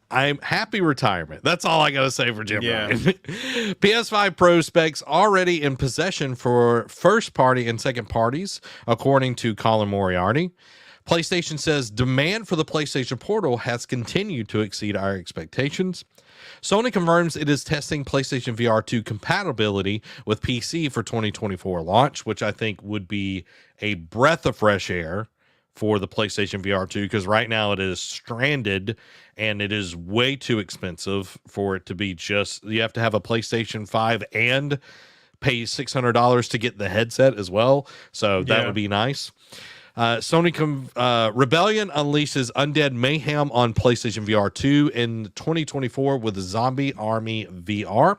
I'm happy retirement. That's all I got to say for Jim Ryan. PS5 Pro specs already in possession for first party and second parties, according to Colin Moriarty. PlayStation says demand for the PlayStation Portal has continued to exceed our expectations. Sony confirms it is testing PlayStation VR 2 compatibility with PC for 2024 launch, which I think would be a breath of fresh air for the PlayStation VR 2, because right now it is stranded and it is way too expensive for it to be you have to have a PlayStation 5 and pay $600 to get the headset as well. So that would be nice. Rebellion unleashes Undead Mayhem on PlayStation VR 2 in 2024 with Zombie Army VR.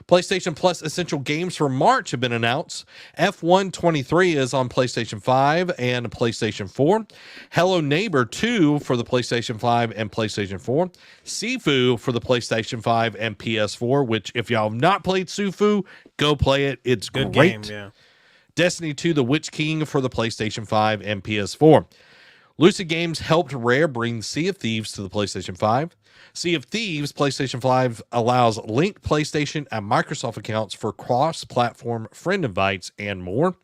PlayStation Plus Essential Games for March have been announced. F1 23 is on PlayStation 5 and PlayStation 4. Hello Neighbor 2 for the PlayStation 5 and PlayStation 4. Sifu for the PlayStation 5 and PS4, which if y'all have not played Sifu, go play it. It's good great. game, yeah. Destiny 2 The Witch King for the PlayStation 5 and PS4. Lucid Games helped Rare bring Sea of Thieves to the PlayStation 5. Sea of Thieves PlayStation 5 allows linked PlayStation and Microsoft accounts for cross-platform friend invites and more.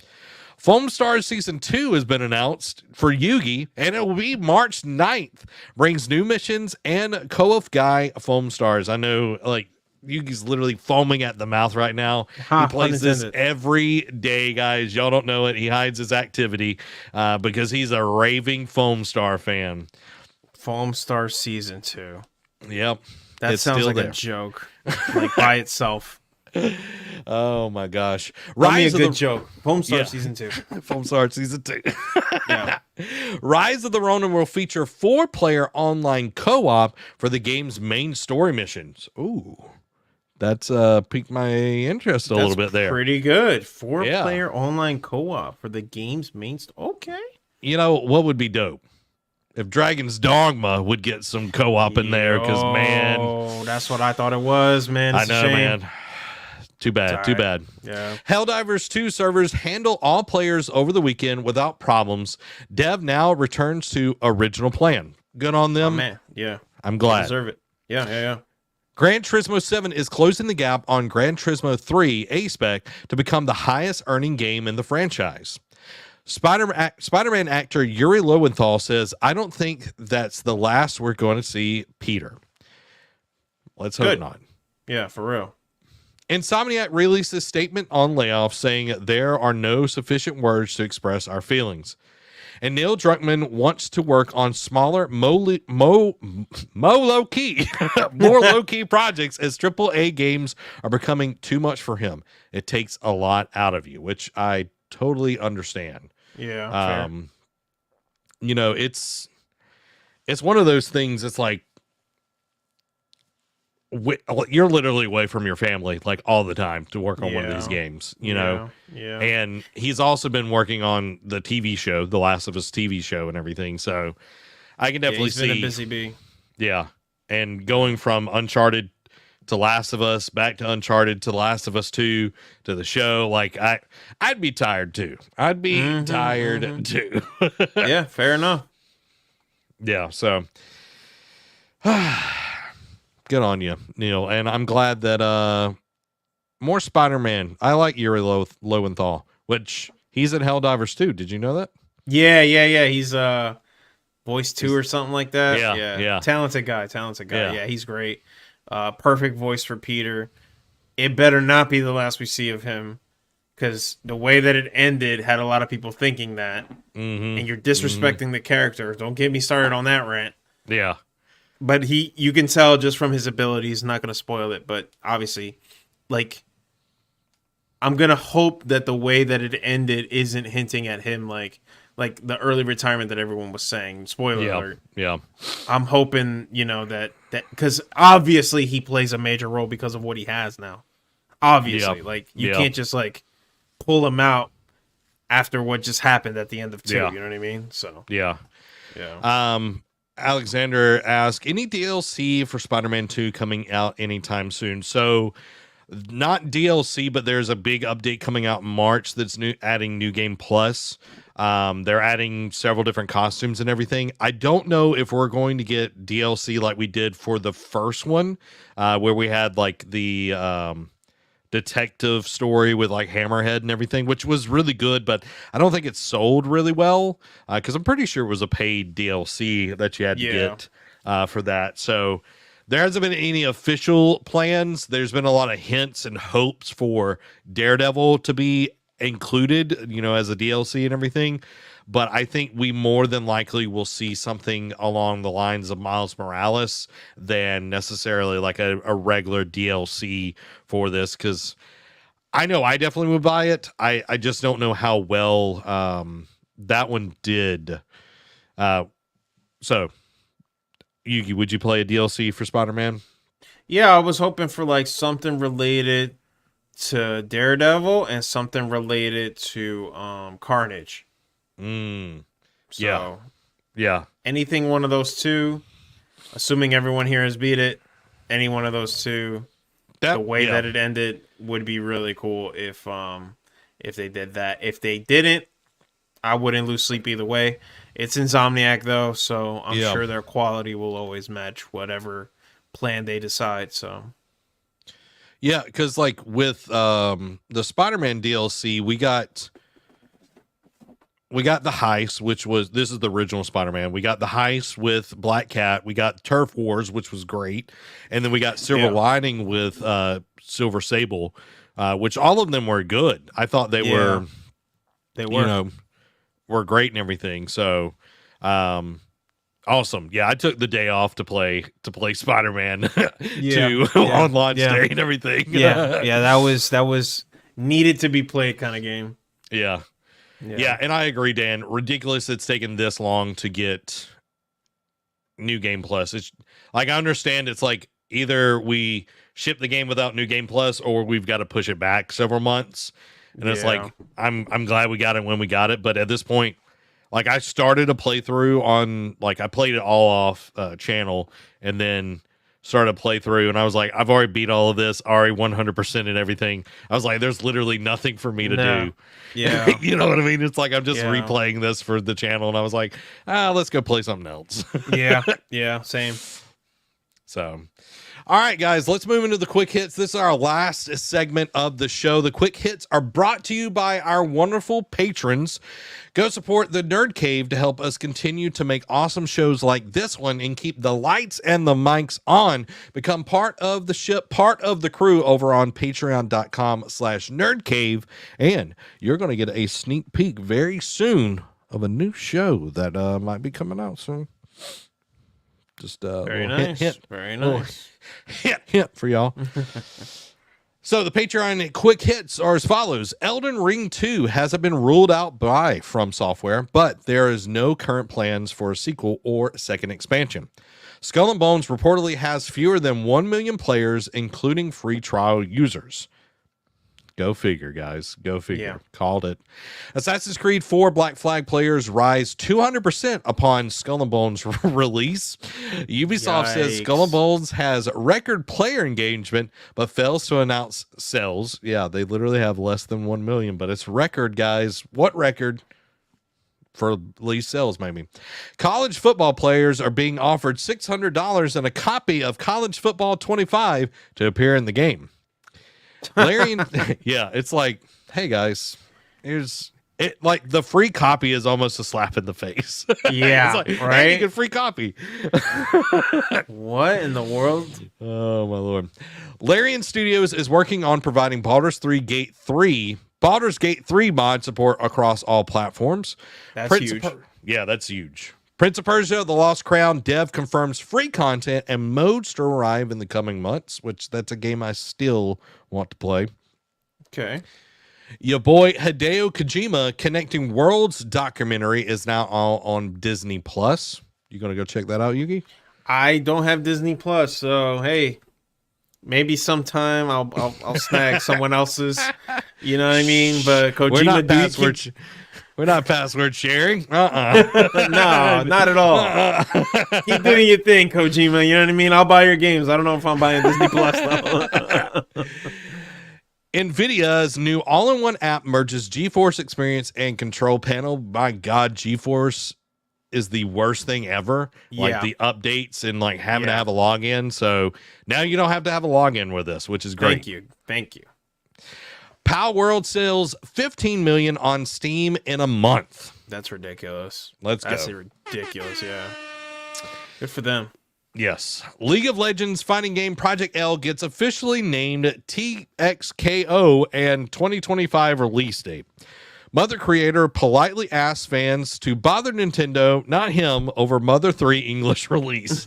Foam Stars Season 2 has been announced for Yugi, and it will be March 9th. Brings new missions and co-op guy Foam Stars. I know, like, Yugi's literally foaming at the mouth right now. He plays this every day, guys. Y'all don't know it. He hides his activity because he's a raving Foam Star fan. Foam Star Season 2. Yep. That sounds like a joke. Like by itself. Oh my gosh. Rise of the joke. Foam Star Season 2. Foam Star Season 2. Yeah. Rise of the Ronin will feature 4-player online co-op for the game's main story missions. Ooh. That's piqued my interest a little bit there. Pretty good. 4-player online co-op for the game's main Okay. You know, what would be dope? If Dragon's Dogma would get some co-op in there, because, man... Oh, that's what I thought it was, man. It's a shame. Man. Too bad, too bad. Yeah. Helldivers 2 servers handle all players over the weekend without problems. Dev now returns to original plan. Good on them. Oh, man. Yeah. I'm glad. They deserve it. Yeah. Gran Turismo 7 is closing the gap on Gran Turismo 3 A-Spec to become the highest earning game in the franchise. Spider-Man actor Yuri Lowenthal says, I don't think that's the last we're going to see Peter. Let's hope not. Yeah, for real. Insomniac released a statement on Layoffs saying there are no sufficient words to express our feelings. And Neil Druckmann wants to work on smaller, more low-key projects as AAA games are becoming too much for him. It takes a lot out of you, which I totally understand. Yeah. You know, it's one of those things. It's like you're literally away from your family like all the time to work on one of these games, you know? Yeah. And he's also been working on the TV show, The Last of Us TV show and everything. So I can definitely see. He's been a busy bee. Yeah. And going from Uncharted to Last of Us, back to Uncharted to Last of Us 2 to the show, like I'd be tired too. I'd be tired too. Yeah, fair enough. Yeah, so good on you, Neil. And I'm glad that more Spider-Man. I like Yuri Lowenthal, which he's in Helldivers too. Did you know that? Yeah. He's voice 2 or something like that. Yeah. Talented guy. Yeah, he's great. Perfect voice for Peter. It better not be the last we see of him, because the way that it ended had a lot of people thinking that. And you're disrespecting the character. Don't get me started on that rant. Yeah. But you can tell just from his abilities, not going to spoil it, but obviously, like, I'm going to hope that the way that it ended isn't hinting at him like the early retirement that everyone was saying. Spoiler alert. Yeah. I'm hoping, that because obviously he plays a major role because of what he has now. Obviously, like, you can't just like pull him out after what just happened at the end of 2. You know what I mean? So yeah. Alexander asked, any DLC for Spider-Man 2 coming out anytime soon? So not DLC, but there's a big update coming out in March that's adding New Game Plus. They're adding several different costumes and everything. I don't know if we're going to get DLC like we did for the first one, where we had like the detective story with like Hammerhead and everything, which was really good, but I don't think it sold really well because I'm pretty sure it was a paid DLC that you had to get for that. So there hasn't been any official plans. There's been a lot of hints and hopes for Daredevil to be included, as a DLC and everything. But I think we more than likely will see something along the lines of Miles Morales than necessarily like a regular DLC for this, because I know I definitely would buy it. I just don't know how well that one did. So, Yugi, would you play a DLC for Spider-Man? Yeah, I was hoping for like something related to Daredevil and something related to Carnage. So, yeah. Anything one of those two, assuming everyone here has beat it, any one of those two, the way that it ended would be really cool if they did that. If they didn't, I wouldn't lose sleep either way. It's Insomniac though, so I'm sure their quality will always match whatever plan they decide. So yeah, because like with the Spider-Man DLC, we got the heist, which this is the original Spider-Man. We got the heist with Black Cat. We got Turf Wars, which was great, and then we got Silver Lining with Silver Sable, which all of them were good. I thought they were, were great and everything. So, awesome. Yeah, I took the day off to play Spider-Man on launch day and everything. That was needed to be played kind of game. Yeah, and I agree, Dan. Ridiculous it's taken this long to get New Game Plus. It's like, I understand it's like either we ship the game without New Game Plus or we've got to push it back several months. And it's like, I'm glad we got it when we got it, but at this point, like, I started a playthrough on, like, I played it all off channel and then started a playthrough, and I was like, I've already beat all of this, already 100% and everything. I was like, there's literally nothing for me to do. Yeah. You know what I mean? It's like, I'm just replaying this for the channel, and I was like, let's go play something else. Yeah, same. So, all right, guys, let's move into the quick hits. This is our last segment of the show. The quick hits are brought to you by our wonderful patrons. Go support the Nerd Cave to help us continue to make awesome shows like this one and keep the lights and the mics on. Become part of the ship, part of the crew over on patreon.com/nerdcave. And you're going to get a sneak peek very soon of a new show that might be coming out soon. Just very nice. Hint. Very nice. Hint for y'all. So the Patreon quick hits are as follows. Elden Ring 2 hasn't been ruled out by From Software, but there is no current plans for a sequel or second expansion. Skull and Bones reportedly has fewer than 1 million players, including free trial users. Go figure, guys. Go figure. Yeah. Called it. Assassin's Creed 4 Black Flag players rise 200% upon Skull and Bones release. Ubisoft says Skull and Bones has record player engagement, but fails to announce sales. Yeah, they literally have less than 1 million, but it's record, guys. What record? For least sales, maybe. College football players are being offered $600 and a copy of College Football 25 to appear in the game. Larry, it's like, hey guys, here's it. Like, the free copy is almost a slap in the face. Yeah, it's like, right. Hey, you get free copy. What in the world? Oh my lord! Larian Studios is working on providing Baldur's Gate 3 mod support across all platforms. That's huge. That's huge. Prince of Persia: The Lost Crown dev confirms free content and modes to arrive in the coming months, which that's a game I still want to play. Okay. Your boy Hideo Kojima Connecting Worlds documentary is now all on Disney Plus. You gonna go check that out, Yugi? I don't have Disney Plus, so hey, maybe sometime I'll snag someone else's. You know what I mean? But Kojima, we're not password sharing. No, not at all. Keep doing your thing, Kojima. You know what I mean? I'll buy your games. I don't know if I'm buying Disney Plus though. NVIDIA's new all-in-one app merges GeForce Experience and Control Panel. My God, GeForce is the worst thing ever. Like the updates and like having to have a login. So now you don't have to have a login with this, which is great. Thank you. Pal World sells 15 million on Steam in a month. That's ridiculous. That's ridiculous, yeah. Good for them. Yes. League of Legends fighting game Project L gets officially named TXKO and 2025 release date. Mother creator politely asks fans to bother Nintendo, not him, over Mother 3 English release.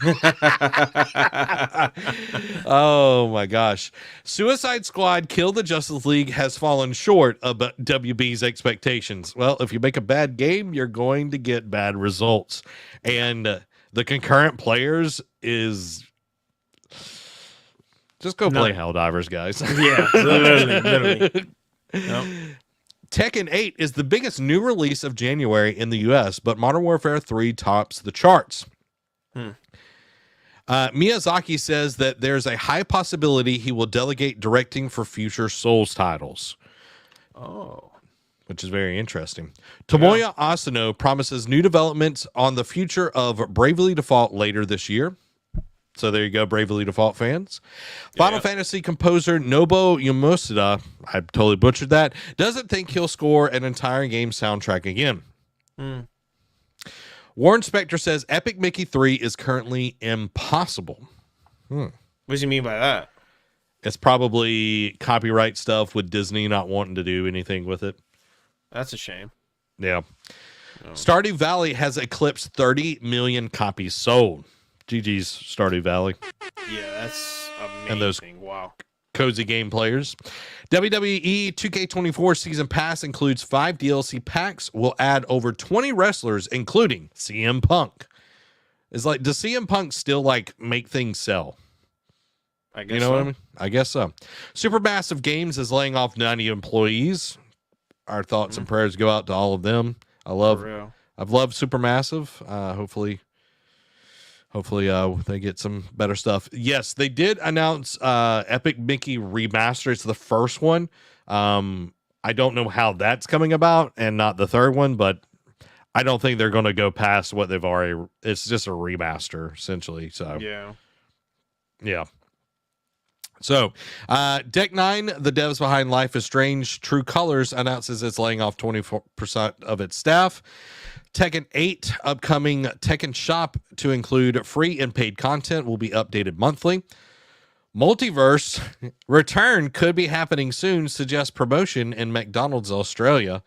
Oh my gosh. Suicide Squad Kill the Justice League has fallen short of WB's expectations. Well, if you make a bad game, you're going to get bad results. And the concurrent players is... Just go play Helldivers, guys. Yeah, literally. Nope. Tekken 8 is the biggest new release of January in the US, but Modern Warfare 3 tops the charts. Miyazaki says that there's a high possibility he will delegate directing for future Souls titles. Oh. Which is very interesting. Tomoya Asano promises new developments on the future of Bravely Default later this year. So there you go, Bravely Default fans. Final Fantasy composer Nobuo Uematsu, I totally butchered that, doesn't think he'll score an entire game soundtrack again. Warren Spector says Epic Mickey 3 is currently impossible. What do you mean by that? It's probably copyright stuff with Disney not wanting to do anything with it. That's a shame. Yeah. Stardew Valley has eclipsed 30 million copies sold. GG's Stardew Valley. Yeah, that's amazing. And those wow. cozy game players. WWE 2K24 Season Pass includes 5 DLC packs. Will add over 20 wrestlers, including CM Punk. It's like, does CM Punk still like make things sell? I guess you know what I mean? I guess so. Supermassive Games is laying off 90 employees. Our thoughts and prayers go out to all of them. I've loved Supermassive. Hopefully they get some better stuff. Yes, they did announce Epic Mickey Remaster. It's the first one. I don't know how that's coming about and not the third one, but I don't think they're going to go past what they've already... It's just a remaster, essentially. So yeah. So, Deck 9, the devs behind Life is Strange True Colors, announces it's laying off 24% of its staff. Tekken 8 upcoming Tekken Shop to include free and paid content will be updated monthly. Multiverse return could be happening soon, suggests promotion in McDonald's Australia.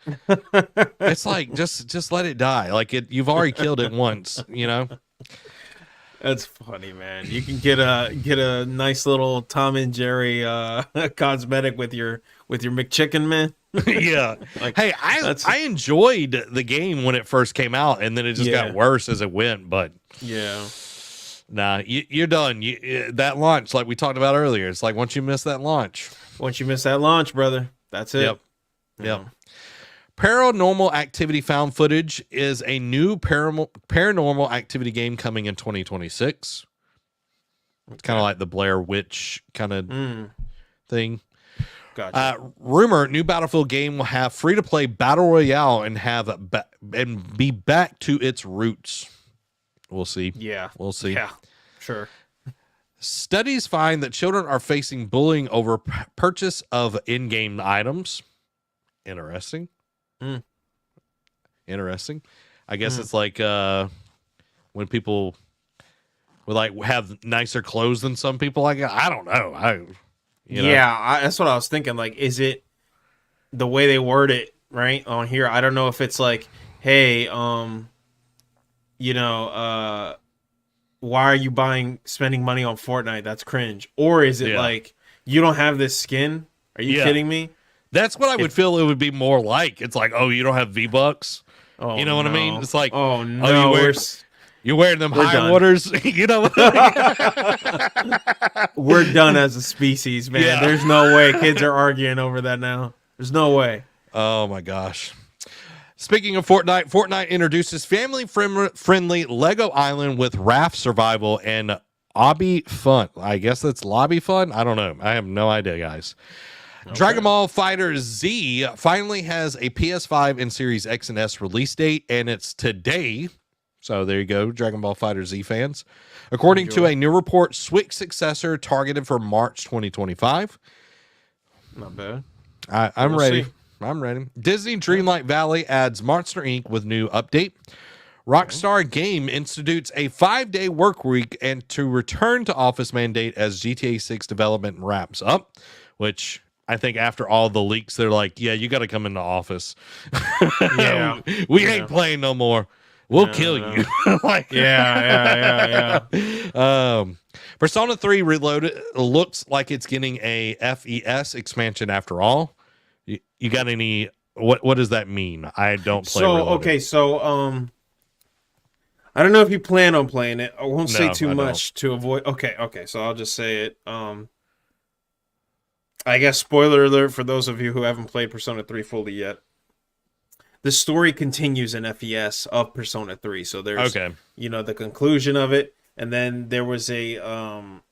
It's like just let it die. Like you've already killed it once, you know. That's funny, man. You can get a nice little Tom and Jerry cosmetic with your McChicken, man. Yeah. Like, hey, I enjoyed the game when it first came out, and then it just got worse as it went. But nah, you're done. That launch, like we talked about earlier, it's like once you miss that launch, brother, that's it. Yep. Paranormal Activity found footage is a new paranormal activity game coming in 2026. It's kind of like the Blair Witch kind of thing. Gotcha. Rumor: new Battlefield game will have free-to-play battle royale and be back to its roots. We'll see. Yeah, we'll see. Yeah, sure. Studies find that children are facing bullying over purchase of in-game items. Interesting. Interesting. I guess it's like when people would like have nicer clothes than some people. Like I don't know. That's what I was thinking. Like, is it the way they word it right on here? I don't know if it's like, hey, why are you spending money on Fortnite? That's cringe. Or is it like, you don't have this skin? Are you kidding me? That's what I would feel it would be more like. It's like, oh, you don't have V-Bucks? Oh, you know what I mean? It's like, oh no, you're wearing them high waters. You know what I mean? We're done as a species, man. Yeah. There's no way kids are arguing over that now. There's no way. Oh my gosh. Speaking of Fortnite introduces family-friendly Lego Island with raft survival and obby fun. I guess that's lobby fun? I don't know. I have no idea, guys. Okay. Dragon Ball Fighter Z finally has a PS5 and Series X and S release date, and it's today. So there you go, Dragon Ball Fighter Z fans. According to a new report, Switch successor targeted for March 2025. Not bad. I'm ready. See. I'm ready. Disney Dreamlight Valley adds Monster Inc. with new update. Rockstar Game institutes a 5-day work week and to return to office mandate as GTA 6 development wraps up, which I think after all the leaks, they're like, yeah, you got to come in the office. Yeah. we ain't playing no more. We'll kill you. Like, yeah. Persona 3 Reloaded looks like it's getting a FES expansion after all. You got any? What does that mean? I don't play. Reloaded. I don't know if you plan on playing it. I won't say too much don't. to avoid. Okay. So I'll just say it. I guess spoiler alert for those of you who haven't played Persona 3 fully yet. The story continues in FES of Persona 3. So there's, the conclusion of it. And then there was a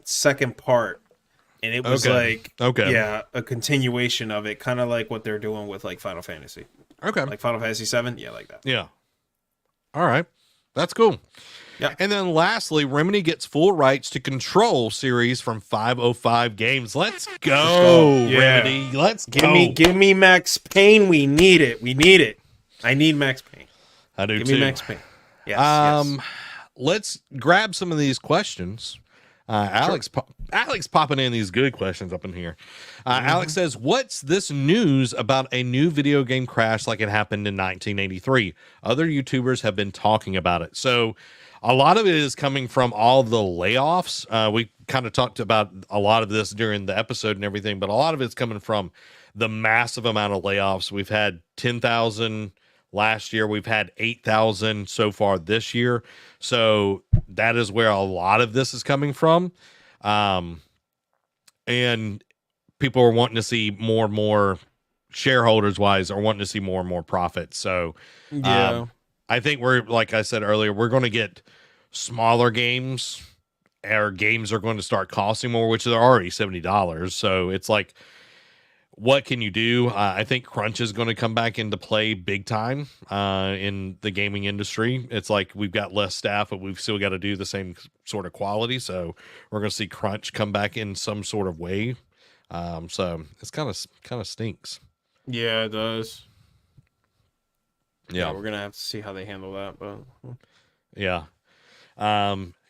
second part. And it was a continuation of it. Kind of like what they're doing with like Final Fantasy. Okay. Like Final Fantasy 7. Yeah, like that. Yeah. All right. That's cool. Yeah. And then lastly, Remedy gets full rights to Control series from 505 Games. Let's go, Remedy. Let's go. Give me Max Payne. We need it. I need Max Payne. I do too. Give me Max Payne. Yes. Let's grab some of these questions. Alex popping in these good questions up in here. Alex says, what's this news about a new video game crash like it happened in 1983? Other YouTubers have been talking about it. So a lot of it is coming from all the layoffs. We kind of talked about a lot of this during the episode and everything, but a lot of it's coming from the massive amount of layoffs. We've had 10,000 last year. We've had 8,000 so far this year. So that is where a lot of this is coming from. And people are wanting to see more and more shareholders wise are wanting to see more and more profits. So I think we're, like I said earlier, we're going to get smaller games. Our games are going to start costing more, which are already $70. So it's like, what can you do? I think crunch is going to come back into play big time in the gaming industry. It's like we've got less staff, but we've still got to do the same sort of quality. So we're going to see crunch come back in some sort of way. So it's kind of stinks. Yeah, it does. Yeah, we're gonna have to see how they handle that. But yeah.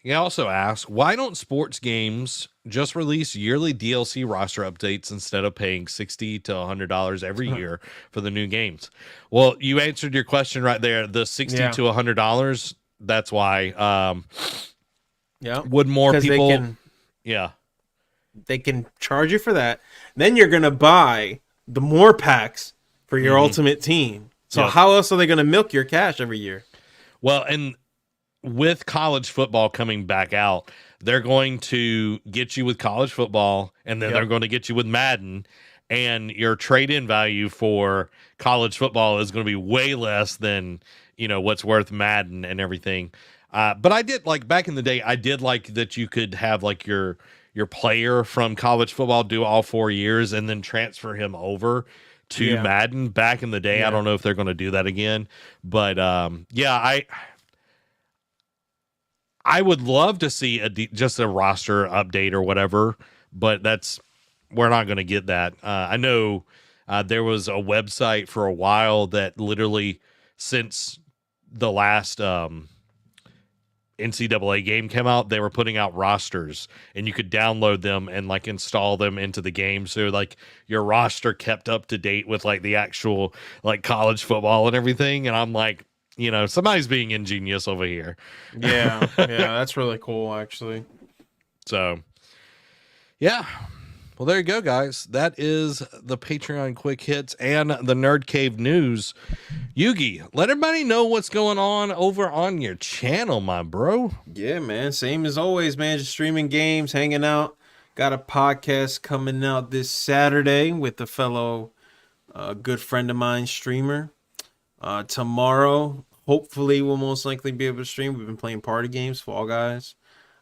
He also asked, why don't sports games just release yearly DLC roster updates instead of paying $60 to $100 every year for the new games? Well, you answered your question right there. The $60 to $100. That's why. Would more people? They can charge you for that. Then you're gonna buy the more packs for your ultimate team. So how else are they gonna milk your cash every year? Well, and with college football coming back out, they're going to get you with college football, and then they're going to get you with Madden, and your trade-in value for college football is going to be way less than, what's worth Madden and everything. But I did like back in the day, I did like that you could have like your player from college football do all 4 years and then transfer him over to Madden back in the day. I don't know if they're going to do that again, but I would love to see just a roster update or whatever, but we're not going to get that. I know there was a website for a while that literally since the last NCAA game came out, they were putting out rosters and you could download them and like install them into the game. So like your roster kept up to date with like the actual like college football and everything. And I'm like, somebody's being ingenious over here. Yeah, that's really cool, actually. So, yeah. Well, there you go, guys. That is the Patreon quick hits and the Nerd Cave news. Yugi, let everybody know what's going on over on your channel, my bro. Yeah, man. Same as always, man. Just streaming games, hanging out. Got a podcast coming out this Saturday with a fellow good friend of mine, streamer. Tomorrow, hopefully, we'll most likely be able to stream. We've been playing party games, Fall Guys.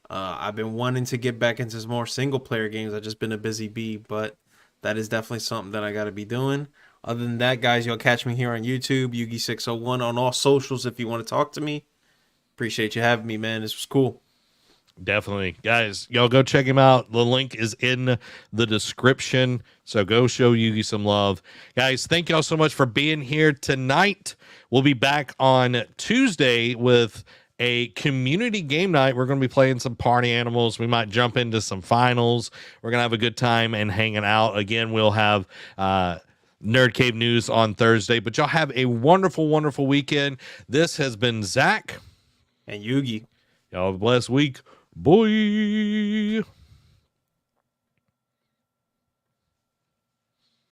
I've been wanting to get back into some more single player games. I've just been a busy bee, but that is definitely something that I got to be doing. Other than that, guys, you'll catch me here on YouTube, Yugi601, on all socials if you want to talk to me. Appreciate you having me, man. This was cool. Definitely. Guys, y'all go check him out. The link is in the description. So go show Yugi some love. Guys, thank y'all so much for being here tonight. We'll be back on Tuesday with a community game night. We're going to be playing some party animals. We might jump into some finals. We're going to have a good time and hanging out. Again, we'll have Nerd Cave news on Thursday, but y'all have a wonderful, wonderful weekend. This has been Zach and Yugi. Y'all have a blessed week. Boy.